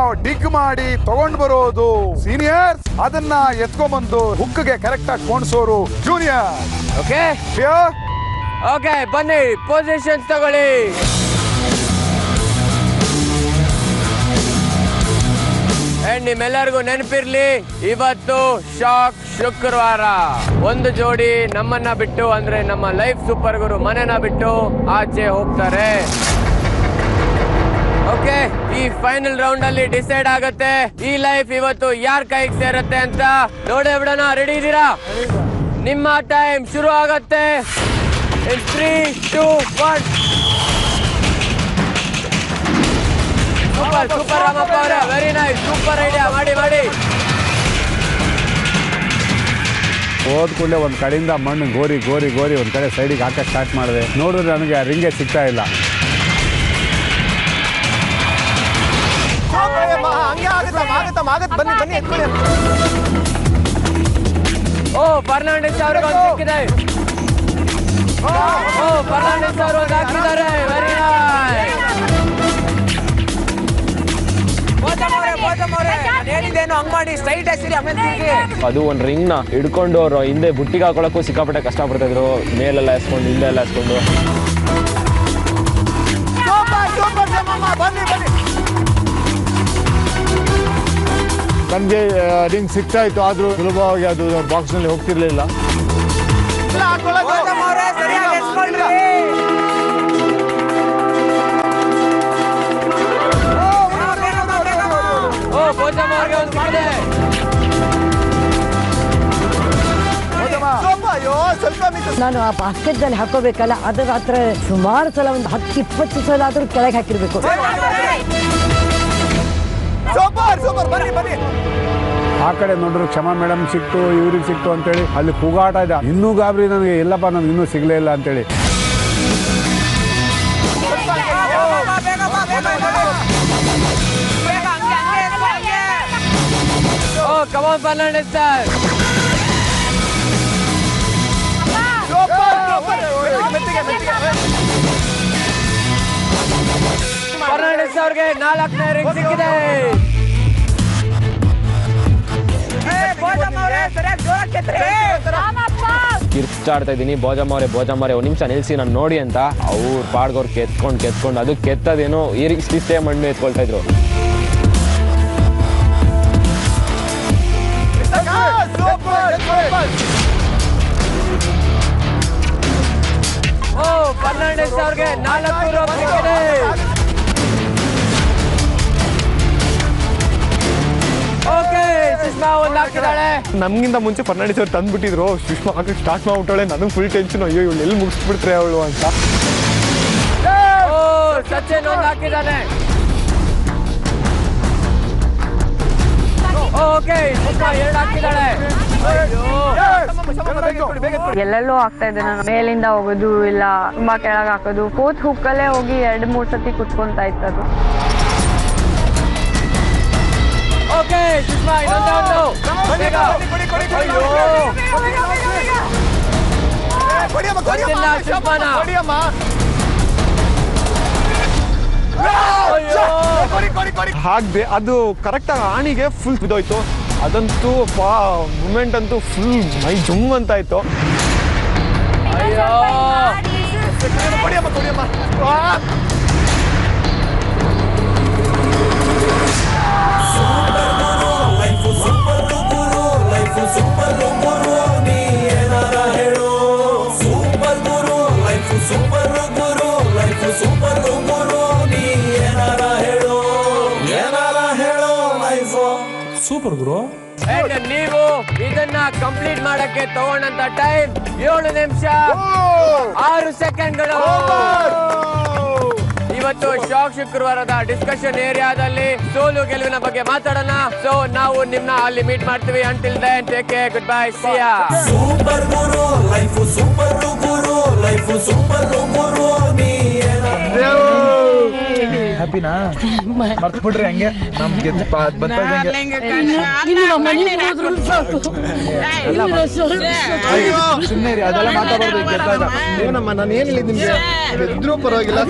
K: ಡಿಗ್ ಮಾಡಿ ತಗೊಂಡ್ ಬರೋದು ಸೀನಿಯರ್ಸ್, ಅದನ್ನ ಎತ್ಕೊಂಡ್ಬಂದು ಹುಕ್ಗೆ ಕರೆಕ್ಟ್ ಆಗಿ ಕೊಂಡ್ಸೋರು ಜೂನಿಯರ್.
J: ಓಕೆ ಓಕೆ, ಬನ್ನಿ ಪೊಸಿಷನ್ಸ್ ತಗೊಳ್ಳಿ. ಅಂಡ್ ನಿಮ್ಮೆಲ್ಲರಿಗೂ ನೆನಪಿರ್ಲಿ, ಇವತ್ತು ಶಾಕ್ ಶುಕ್ರವಾರ. ಒಂದು ಜೋಡಿ ನಮ್ಮನ್ನ ಬಿಟ್ಟು ಅಂದ್ರೆ ನಮ್ಮ ಲೈಫ್ ಸೂಪರ್ ಗುರು ಮನೆನ ಬಿಟ್ಟು ಆಚೆ ಹೋಗ್ತಾರೆ. ಓಕೆ, ಈ ಫೈನಲ್ ರೌಂಡ್ ಅಲ್ಲಿ ಡಿಸೈಡ್ ಆಗತ್ತೆ ಈ ಲೈಫ್ ಇವತ್ತು ಯಾರ್ ಕೈಗೆ ಸೇರತ್ತೆ ಅಂತ. ನೋಡೇ ಬಿಡೋಣ. ರೆಡಿ ಇದ್ದೀರಾ? ನಿಮ್ಮ ಟೈಮ್ ಶುರು ಆಗತ್ತೆ. 3, 2, 1. ಸೂಪರ್ ಸೂಪರ್ ರಾಮಪ್ಪ ಅವರೇ, ವೆರಿ ನೈಸ್, ಸೂಪರ್ ಐಡಿಯಾ. ಮಾಡಿ.
P: ಹೋದ ಕೂಡಲೇ ಒಂದ್ ಕಡೆಯಿಂದ ಮಣ್ಣು ಗೋರಿ ಒಂದ್ ಕಡೆ ಸೈಡಿಗೆ ಹಾಕಕ್ಕೆ ಸ್ಟಾರ್ಟ್ ಮಾಡಿದೆ. ನೋಡಿದ್ರೆ ನನಗೆ ರಿಂಗೇ ಸಿಗ್ತಾ ಇಲ್ಲ.
J: ಓ, ಫರ್ನಾಂಡೆಸ್ ಅವ್ರಿಗೆ ಒಂದು ಸಿಕ್ಕಿದೆ. ಓ, ಫರ್ನಾಂಡೆಸ್ ಅವರು ಒಂದು ಹಾಕಿದ್ದಾರೆ. Very nice.
L: ಅದು ಒಂದು ರಿಂಗ್ ನ ಹಿಡ್ಕೊಂಡು ಅವ್ರು ಹಿಂದೆ ಬುಟ್ಟಿಗೆ ಹಾಕೊಳಕ್ಕೂ ಸಿಕ್ಕಾಪಟ್ಟೆ ಕಷ್ಟ ಪಡ್ತಾ ಇದ್ರು. ಮೇಲೆಲ್ಲ ಹಾಸ್ಕೊಂಡು ಹಿಂದೆಲ್ಲ ಹಾಸ್ಕೊಂಡು.
P: ನನಗೆ ರಿಂಗ್ ಸಿಗ್ತಾ ಇತ್ತು, ಆದ್ರೂ ಸುಲಭವಾಗಿ ಅದು ಬಾಕ್ಸ್ ನಲ್ಲಿ ಹೋಗ್ತಿರ್ಲಿಲ್ಲ.
O: ನಾನು ಆ ಬಾಸ್ಕೆಟ್ ನಲ್ಲಿ ಹಾಕೋಬೇಕಲ್ಲ, ಅದ್ರ ಹತ್ರ ಸುಮಾರು ಸಲ ಒಂದು 10-20 ಸಲ ಆದ್ರೂ ಕೆಳಗೆ ಹಾಕಿರ್ಬೇಕು.
P: ಆ ಕಡೆ ನೋಡ್ರು ಕ್ಷಮಾ ಮೇಡಮ್ ಸಿಕ್ತು, ಇವ್ರಿಗೆ ಸಿಕ್ತು ಅಂತೇಳಿ ಅಲ್ಲಿ ಕೂಗಾಟ ಇದೆ. ಇನ್ನೂ ಗಾಬರಿ ನನಗೆ, ಎಲ್ಲಪ್ಪ ನನ್ಗೆ ಇನ್ನೂ ಸಿಗ್ಲೇ ಇಲ್ಲ ಅಂತೇಳಿ.
J: Come on, Fernandez sir. ಫರ್ನಾಂಡೆಸ್ ಅವ್ರಿಗೆ 4ನೇ ರಿಂಗ್ ಸಿಕ್ಕಿದೆ.
L: ಕಿರ್ಚಾಡ್ತಾ ಇದ್ದೀನಿ, ಭೋಜಮ್ಮವ್ರೆ ಒಂದು ನಿಮಿಷ ನಿಲ್ಸಿ ನಾನು ನೋಡಿ ಅಂತ. ಅವ್ರ ಪಾಡ್ಗವ್ರು ಕೆತ್ಕೊಂಡು ಅದು ಕೆತ್ತದೇನೋ ಇಷ್ಟೇ ಮಣ್ಣು ಎತ್ಕೊಳ್ತಾ ಇದ್ರು.
J: ಓ, ಫರ್ನಾಂಡೆಸ್ ಅವ್ರಿಗೆ 4 ರೋಪ್ ಸಿಕ್ಕಿದೆ. ಓಕೆ, ಸುಷ್ಮಾ ಒಂದು ಹಾಕಿದಾಳೆ.
A: ನಮ್ಗಿಂತ ಮುಂಚೆ ಫರ್ನಾಂಡೆಸ್ ಅವ್ರು ತಂದ್ಬಿಟ್ಟಿದ್ರು. ಸುಷ್ಮಾ ಹಾಕಕ್ಕೆ ಸ್ಟಾರ್ಟ್ ಮಾಡ್ಬಿಟ್ಟವಳೆ. ನನಗೆ ಫುಲ್ ಟೆನ್ಷನ್, ಅಯ್ಯೋ ಇವಳು ಎಲ್ಲಿ ಮುಗಿಸ್ಬಿಡ್ತಾರೆ ಅವಳು ಅಂತ.
J: ಓ, ಸಚಿನ್ ಒಂದು ಹಾಕಿದಾನೆ. ಓಕೆ, ಸುಷ್ಮಾ 2 ಹಾಕಿದಾಳೆ.
E: ಎಲ್ಲೆಲ್ಲೋ ಆಗ್ತಾ ಇದೆ. ನಾನು ಮೇಲಿಂದ ಹೋಗೋದು ಇಲ್ಲ ತುಂಬಾ ಕೆಳಗೆ ಹಾಕೋದು. 4th ಹುಕ್ಕಲ್ಲೇ ಹೋಗಿ 2-3 ಸತಿ ಕುತ್ಕೊಂತಾ ಇತ್ತದು.
J: ಓಕೆ, ಸುಷ್ಮಾ ಇನ್ನೊಂದೇ ಒಂದು. ಸುಷ್ಮಾನ
A: ಹಾಕ್ದೆ ಅದು ಕರೆಕ್ಟಾಗಿ ಆಣಿಗೆ ಫುಲ್ ಬಿದ್ದೋಯ್ತು. ಅದಂತೂ ಮೂಮೆಂಟ್ ಅಂತೂ ಫುಲ್ ಮೈ ಜುಮ್ ಅಂತ ಆಯ್ತು.
N: Super Guru.
J: ಅಂಡ್ ನೀವು ಇದನ್ನ ಕಂಪ್ಲೀಟ್ ಮಾಡಕ್ಕೆ ತಗೊಂಡಂತ ಟೈಮ್ 7 ನಿಮಿಷ 6 ಸೆಕೆಂಡ್ಗಳು. ಇವತ್ತು ಶಾಕ್ ಶುಕ್ರವಾರದ ಡಿಸ್ಕಷನ್ ಏರಿಯಾದಲ್ಲಿ ಸೋಲು ಗೆಲುವಿನ ಬಗ್ಗೆ ಮಾತಾಡೋಣ. ಸೊ ನಾವು ನಿಮ್ನ ಅಲ್ಲಿ ಮೀಟ್ ಮಾಡ್ತೀವಿ. Until then take care, goodbye, see ya.
N: Super ಗುರು ಲೈಫ್ ಸೂಪರ್ ಗುರು ಲೈಫ್ ಸೂಪರ್ ಗುರು ನೀ
Q: ಹ್ಯಾಪಿನಾ ಮರ್ತು ಬಿಡ್ರಿ ಹಂಗೆ ನಮ್ಗೆ ಸುಮ್ಮನೆ ರೀ ಅದೆಲ್ಲ ಮಾತಾಡೋದು.
H: ಏನಮ್ಮ ನಾನು ಏನ್ ಹೇಳಿದ್ ನಿಮ್ಗೆ? ಗೆದ್ರೂ ಪರವಾಗಿಲ್ಲ,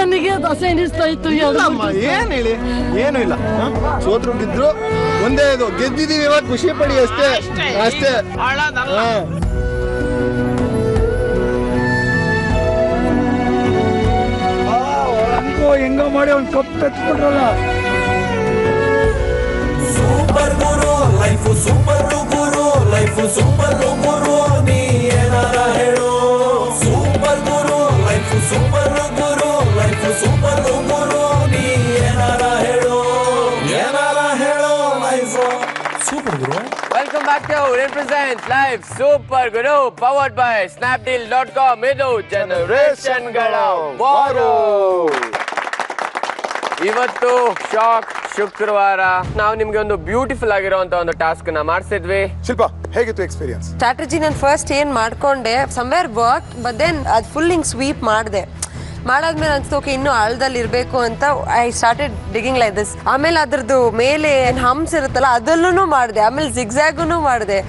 O: ನನಗೆ ದಸೆ ಅನಿಸ್ತಾ ಇತ್ತು.
H: ಏನ್ ಹೇಳಿ ಏನು ಇಲ್ಲ, ಸೋತ್ರು ಗೆದ್ರು ಒಂದೇ ಇದು, ಗೆದ್ದಿದೀವಿ ಇವಾಗ ಖುಷಿ ಪಡಿ ಅಷ್ಟೇ ಅಷ್ಟೇ.
Q: ಹೆಂಗೋ ಮಾಡಿ ಅವ್ನು ಕಪ್ ತೆತ್ಬಿಟ್ರಲ್ಲ.
N: ಸೂಪರ್ ಗುರು ಲೈಫ್ ಸೂಪರ್ ಗುರು ಲೈಫ್ ಸೂಪರ್ ಗುರು ನೀ ಏನಾರ ಹೇಳು. ಸೂಪರ್ ಗುರು ಲೈಫ್ ಸೂಪರ್ ಗುರು ಲೈಫ್ ಸೂಪರ್ ಗುರು ನೀ ಏನಾರ ಹೇಳು life super guru.
J: Welcome back to represent life super guru powered by snapdeal.com. ಇದು ಜನರೇಷನ್ಗಳ ವಾರು. ಇವತ್ತು ಶಾಕ್ ಶುಕ್ರವಾರ ನಾವು ನಿಮ್ಗೆ ಒಂದು ಬ್ಯೂಟಿಫುಲ್ ಆಗಿರುವಂತ ಒಂದು ಟಾಸ್ಕ್ ನ ಮಾಡಿಸಿದ್ವಿ.
K: ಶಿಲ್ಪ, ಹೇಗಿತ್ತು ಎಕ್ಸ್ಪೀರಿಯನ್ಸ್?
C: ಸ್ಟ್ರಾಟಜಿ ನಾನು ಫಸ್ಟ್ ಏನ್ ಮಾಡ್ಕೊಂಡೆ, ಸಮ್ವೇರ್ ವರ್ಕ್ ಬಟ್ ದೆನ್ ಅದು ಫುಲ್ ಹಿಂಗ್ ಸ್ವೀಪ್ ಮಾಡಿದೆ. ಮಾಡಾದ್ಮೇಲೆ ಅನ್ಸ್ತೋಕೆ ಇನ್ನೂ ಆಳದಲ್ಲಿ ಇರಬೇಕು ಅಂತ I started digging like this. ಆಮೇಲೆ ಅದ್ರದ್ದು ಮೇಲೆ ಹಂಪ್ಸ್ ಇರುತ್ತಲ್ಲ ಅದಲ್ಲೂ ಮಾಡಿದೆ. ಆಮೇಲೆ ಜಿಗ್ಜಾಗೂ ಮಾಡಿದೆ,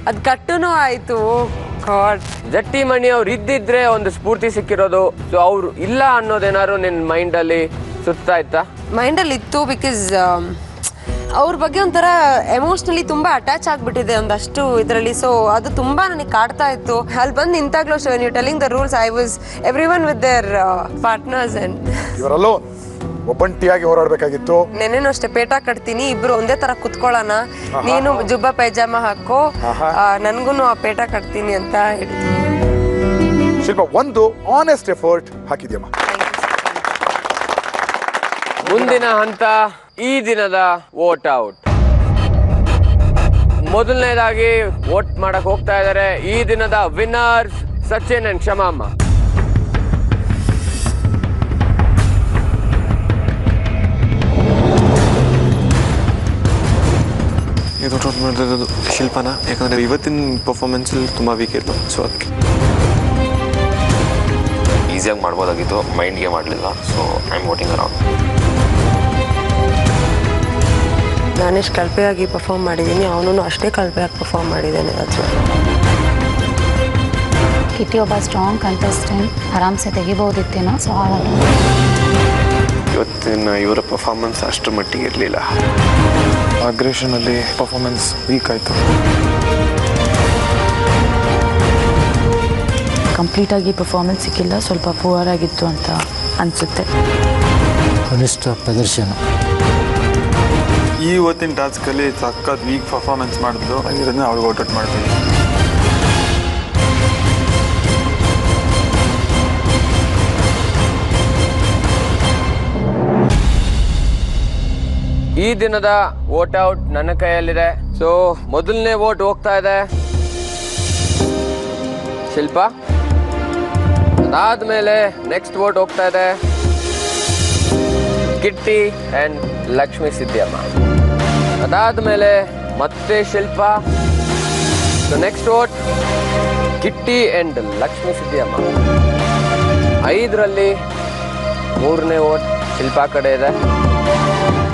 C: ಅದು ಕಟ್ಟುನೂ ಆಯ್ತು.
J: ಜಟ್ಟಿ ಮಣಿ ಅವ್ರು ಇದ್ದಿದ್ರೆ ಒಂದು ಸ್ಫೂರ್ತಿ ಸಿಕ್ಕಿರೋದು. ಸೊ ಅವ್ರು ಇಲ್ಲ ಅನ್ನೋದೇನಾದ್ರು ನಿನ್ ಮೈಂಡ್ ಅಲ್ಲಿ ಸುತ್ತಾ ಇತ್ತಾ?
C: ಮೈಂಡಲ್ಲಿ ಇತ್ತು, ಬಿಕಾಸ್ ಅವ್ರ ಬಗ್ಗೆ ಒಂಥರ ಎಮೋಷ್ನಲಿ ತುಂಬಾ ಅಟ್ಯಾಚ್ ಆಗ್ಬಿಟ್ಟಿದೆ ಒಂದಷ್ಟು ಇದರಲ್ಲಿ. ಸೊ ಅದು ತುಂಬಾ ನನಗೆ ಕಾಡ್ತಾ ಇತ್ತು. ಅಲ್ಲಿ ಬಂದು ನಿಂತಾಗ್ಲೂ you telling the rules, I was every one with their partners and
K: ಇವರಲ್ಲೋ ಒಬ್ಬಂಟಿಯಾಗಿ ಹೋರಾಡ್ಬೇಕಾಗಿತ್ತು.
C: ನೆನ್ನೆನೂ ಅಷ್ಟೇ ಪೇಟ ಕಟ್ತೀನಿ, ಇಬ್ರು ಒಂದೇ ತರ ಕುತ್ಕೊಳ್ಳೋಣ, ನೀನು ಜುಬ್ಬ ಪೈಜಾಮ ಹಾಕೋ, ನನ್ಗೂ ಆ ಪೇಟ ಕಟ್ತೀನಿ ಅಂತ ಹೇಳಿದ್ರು.
K: ಶಿಲ್ಪ, ಒಂದು ಆನೆಸ್ಟ್ ಎಫರ್ಟ್ ಹಾಕಿದ್ಯಮ್ಮ.
J: ಮುಂದಿನ ಹಂತ ಈ ದಿನದ ವೋಟ್ ಔಟ್. ಮೊದಲನೇದಾಗಿ ವೋಟ್ ಮಾಡಕ್ ಹೋಗ್ತಾ ಇದ್ದಾರೆ ಈ ದಿನದ ವಿನ್ನರ್ಸ್ ಸಚಿನ್ ಅಂಡ್ ಕ್ಷಮಮ್ಮ.
A: ಇದು ಮಾಡಿರೋದು ಶಿಲ್ಪನ, ಯಾಕಂದರೆ ಇವತ್ತಿನ ಪರ್ಫಾರ್ಮೆನ್ಸಲ್ಲಿ ತುಂಬ ವೀಕ್ ಇತ್ತು. ಸೊ ಅದಕ್ಕೆ
R: ಈಸಿಯಾಗಿ ಮಾಡ್ಬೋದಾಗಿತ್ತು, ಮೈಂಡ್ಗೆ ಮಾಡಲಿಲ್ಲ. So I am voting around.
C: ನಾನೆಷ್ಟು ಕಳಪೆಯಾಗಿ ಪರ್ಫಾರ್ಮ್ ಮಾಡಿದ್ದೀನಿ, ಅವನು ಅಷ್ಟೇ ಕಳಪೆಯಾಗಿ ಪರ್ಫಾರ್ಮ್ ಮಾಡಿದ್ದಾನೆ.
I: ಕಿಟ್ಟಿ ಒಬ್ಬ ಸ್ಟ್ರಾಂಗ್ ಕಂಟೆಸ್ಟೆಂಟ್, ಆರಾಮ್ಸೆ ತೆಗಿಬಹುದಿತ್ತೇನೋ. ಸೊ
A: ಇವತ್ತಿನ ಇವರ ಪರ್ಫಾರ್ಮೆನ್ಸ್ ಅಷ್ಟರ ಮಟ್ಟಿಗೆ ಇರಲಿಲ್ಲ. ಅಗ್ರೆಷನಲ್ಲಿ ಪರ್ಫಾರ್ಮೆನ್ಸ್ ವೀಕ್ ಆಯಿತು.
E: ಕಂಪ್ಲೀಟಾಗಿ ಪರ್ಫಾರ್ಮೆನ್ಸ್ ಸಿಕ್ಕಿಲ್ಲ, ಸ್ವಲ್ಪ ಪುವರ್ ಆಗಿತ್ತು ಅಂತ ಅನಿಸುತ್ತೆ.
S: ಕನಿಷ್ಠ ಪ್ರದರ್ಶನ.
A: ಈ ಇವತ್ತಿನ ಟಾಸ್ಕಲ್ಲಿ ಸಖತ್ ವೀಕ್ ಪರ್ಫಾರ್ಮೆನ್ಸ್ ಮಾಡಿದ್ರು, ಆಗಿರೋದನ್ನ ಅವ್ರಿಗೆ ಔಟ್ ಮಾಡ್ತೀವಿ.
J: ಈ ದಿನದ ವೋಟ್ ಔಟ್ ನನ್ನ ಕೈಯಲ್ಲಿದೆ. ಸೊ ಮೊದಲನೇ ವೋಟ್ ಹೋಗ್ತಾ ಇದೆ ಶಿಲ್ಪ. ಅದಾದ್ಮೇಲೆ ನೆಕ್ಸ್ಟ್ ವೋಟ್ ಹೋಗ್ತಾ ಇದೆ ಕಿಟ್ಟಿ ಅಂಡ್ ಲಕ್ಷ್ಮೀ ಸಿದ್ದಿಯಮ್ಮ. ಅದಾದ್ಮೇಲೆ ಮತ್ತೆ Shilpa. So next vote Kitty and Lakshmi Siddiyamma. 5ರಲ್ಲಿ 3ನೇ ವೋಟ್ ಶಿಲ್ಪ ಕಡೆ ಇದೆ.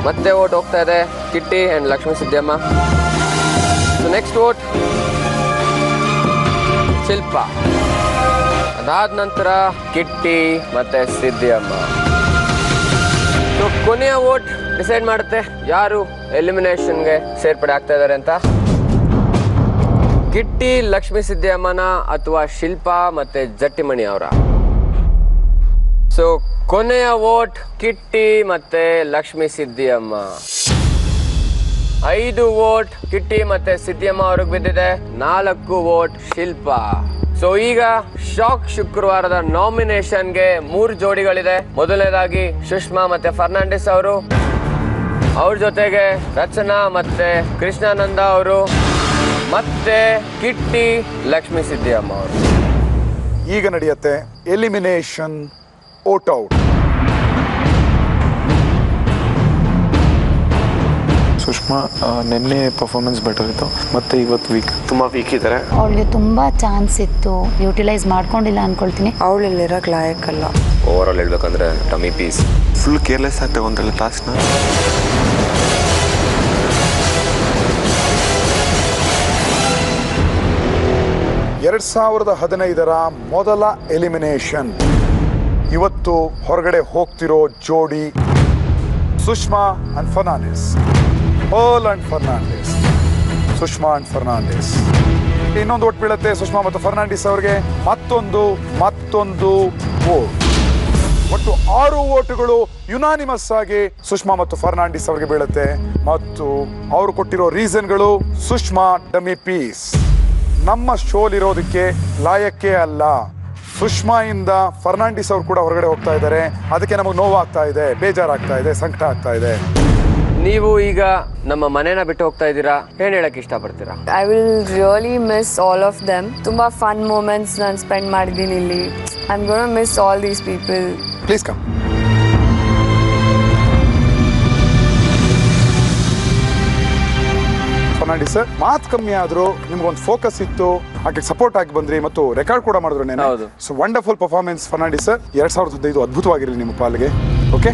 J: ಮತ್ತೆ ವೋಟ್ ಹೋಗ್ತಾ ಇದೆ Kitty and Lakshmi Siddiyamma. So next vote Shilpa. ಅದಾದ ನಂತರ ಕಿಟ್ಟಿ ಮತ್ತೆ ಸಿದ್ದಿಯಮ್ಮ. ಸೊ ಕೊನೆಯ ವೋಟ್ ಡಿಸೈಡ್ ಮಾಡುತ್ತೆ ಯಾರು ಎಲಿಮಿನೇಷನ್ಗೆ ಸೇರ್ಪಡೆ ಆಗ್ತಾ ಇದ್ದಾರೆ ಅಂತ. ಕಿಟ್ಟಿ ಲಕ್ಷ್ಮೀ ಸಿದ್ದಿಯಮ್ಮನ ಅಥವಾ ಶಿಲ್ಪ ಮತ್ತೆ ಜಟ್ಟಿಮಣಿ ಅವರ. ಸೊ ಕೊನೆಯ ವೋಟ್ ಕಿಟ್ಟಿ ಮತ್ತೆ ಲಕ್ಷ್ಮೀ ಸಿದ್ದಿಯಮ್ಮ. 5 ವೋಟ್ ಕಿಟ್ಟಿ ಮತ್ತೆ ಸಿದ್ದಿಯಮ್ಮ ಅವ್ರಿಗೆ ಬಿದ್ದಿದೆ, 4 ವೋಟ್ ಶಿಲ್ಪ. ಸೊ ಈಗ ಶಾಕ್ ಶುಕ್ರವಾರದ ನಾಮಿನೇಷನ್ಗೆ 3 ಜೋಡಿಗಳಿದೆ. ಮೊದಲನೇದಾಗಿ ಸುಷ್ಮಾ ಮತ್ತೆ ಫರ್ನಾಂಡಿಸ್ ಅವರು, ಅವ್ರ ಜೊತೆಗೆ ರಚನಾ ಮತ್ತೆ ಕೃಷ್ಣಾನಂದ ಅವರು ಮತ್ತೆ ಕಿಟ್ಟಿ ಲಕ್ಷ್ಮೀ ಸಿದ್ದಿಯಮ್ಮ ಅವರು.
K: ಈಗ ನಡೆಯುತ್ತೆ ಎಲಿಮಿನೇಷನ್ ಓಟ್ ಔಟ್.
T: ಸುಷ್ಮಾ ನಿನ್ನೆ ಪರ್ಫಾರ್ಮೆನ್ಸ್ ಬೆಟರ್ ಇತ್ತು, ಮತ್ತೆ ಇವತ್ತು
R: ತುಂಬಾ ವೀಕ್ ಇದ್ದಾರೆ.
I: ಅವಳಿಗೆ ತುಂಬಾ ಚಾನ್ಸ್ ಇತ್ತು, ಯುಟಿಲೈಸ್ ಮಾಡ್ಕೊಂಡಿಲ್ಲ ಅನ್ಕೊಳ್ತೀನಿ.
C: ಅವಳಿಲ್ಲಿರಕ್ ಲಾಯಕ್ಕಲ್ಲ.
R: ಓವರ್ ಆಲ್ ಹೇಳ್ಬೇಕಂದ್ರೆ ಟಮಿ ಪೀಸ್.
T: ಫುಲ್ ಕೇರ್ಲೆಸ್ ಆಗಿ ತಗೊಂಡ್ರಲ್ಲ ಟಾಸ್ಕ್ನ.
K: ಎರಡ್ 2015 ಮೊದಲ ಎಲಿಮಿನೇಷನ್. ಇವತ್ತು ಹೊರಗಡೆ ಹೋಗ್ತಿರೋ ಜೋಡಿ Sushma and Fernandes. Pearl and Fernandes. Sushma and Fernandes. ಇನ್ನೊಂದು ಓಟ್ ಬೀಳುತ್ತೆ ಸುಷ್ಮಾ ಮತ್ತು ಫರ್ನಾಂಡಿಸ್ ಅವರಿಗೆ. ಮತ್ತೊಂದು ವೋಟ್. ಒಟ್ಟು 6 ವೋಟುಗಳು ಯುನಾನಿಮಸ್ ಆಗಿ ಸುಷ್ಮಾ ಮತ್ತು ಫರ್ನಾಂಡಿಸ್ ಅವರಿಗೆ ಬೀಳುತ್ತೆ. ಮತ್ತು ಅವರು ಕೊಟ್ಟಿರೋ ರೀಸನ್ಗಳು: ಸುಷ್ಮಾ ಡಮ್ಮಿ ಪೀಸ್, ನಮ್ಮ ಶೋಲಿರೋದಕ್ಕೆ ಲಾಯಕ್ಕೆ ಅಲ್ಲ. ಸುಷ್ಮಾ ಇಂದ ಫರ್ನಾಂಡಿಸ್ ಅವರು ಕೂಡ ಹೊರಗಡೆ ಹೋಗ್ತಾ ಇದ್ದಾರೆ, ಅದಕ್ಕೆ ನಮಗೆ ನೋವಾಗ್ತಾ ಇದೆ, ಬೇಜಾರಾಗ್ತಾ ಇದೆ, ಸಂಕಟ ಆಗ್ತಾ ಇದೆ.
J: ನೀವು ಈಗ ನಮ್ಮ ಮನೇನ ಬಿಟ್ಟು ಹೋಗ್ತಾ ಇದ್ದೀರಾ, ಏನ್ ಹೇಳಕ್ ಇಷ್ಟಪಡ್ತೀರಾ?
U: I will really miss all of them. ತುಂಬಾ ಫನ್ ಮೂಮೆಂಟ್ಸ್ ನಾನು ಸ್ಪೆಂಡ್ ಮಾಡಿದ್ದೀನಿ ಇಲ್ಲಿ. I am gonna miss all these people.
K: Please come. Fernandes sir, ಮಾತು ಕಮ್ಮಿ ಆದ್ರೂ ನಿಮ್ಗೊಂದು ಫೋಕಸ್ ಇತ್ತು, ಹಾಗೆ ಸಪೋರ್ಟ್ ಆಗಿ ಬಂದ್ರಿ ಮತ್ತು ರೆಕಾರ್ಡ್ ಕೂಡ ಮಾಡಿದ್ರು ನೆನೆ. So wonderful performance Fernandes sir. 2015 ಅದ್ಭುತವಾಗಿರಲಿ ನಿಮ್ಮ ಪಾಲಿಗೆ. ಓಕೆ,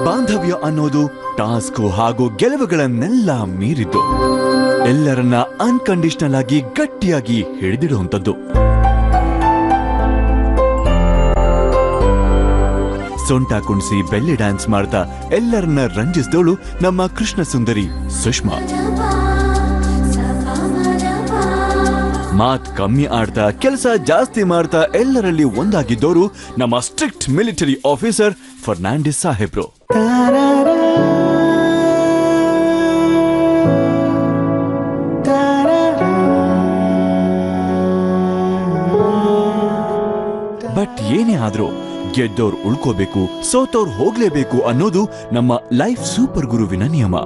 B: ಬಾಂಧವ್ಯ ಅನ್ನೋದು ಟಾಸ್ಕ್ ಹಾಗೂ ಗೆಲುವುಗಳನ್ನೆಲ್ಲ ಮೀರಿದ್ದು, ಎಲ್ಲರನ್ನ ಅನ್ಕಂಡೀಷನಲ್ ಆಗಿ ಗಟ್ಟಿಯಾಗಿ ಹಿಡಿದಿಡುವಂಥದ್ದು. ಸೊಂಟ ಕುಣಿಸಿ ಬೆಲ್ಲಿ ಡ್ಯಾನ್ಸ್ ಮಾಡ್ತಾ ಎಲ್ಲರನ್ನ ರಂಜಿಸಿದವಳು ನಮ್ಮ ಕೃಷ್ಣ ಸುಂದರಿ ಸುಷ್ಮಾ. ಮಾತ್ ಕಮ್ಮಿ ಆಡ್ತಾ ಕೆಲಸ ಜಾಸ್ತಿ ಮಾಡ್ತಾ ಎಲ್ಲರಲ್ಲಿ ಒಂದಾಗಿದ್ದವರು ನಮ್ಮ ಸ್ಟ್ರಿಕ್ಟ್ ಮಿಲಿಟರಿ ಆಫೀಸರ್ ಫರ್ನಾಂಡಿಸ್ ಸಾಹೇಬ್ರು. ಬಟ್ ಏನೇ ಆದ್ರೂ ಗೆದ್ದವ್ರು ಉಳ್ಕೋಬೇಕು, ಸೋತವ್ರು ಹೋಗ್ಲೇಬೇಕು ಅನ್ನೋದು ನಮ್ಮ ಲೈಫ್ ಸೂಪರ್ ಗುರುವಿನ ನಿಯಮ.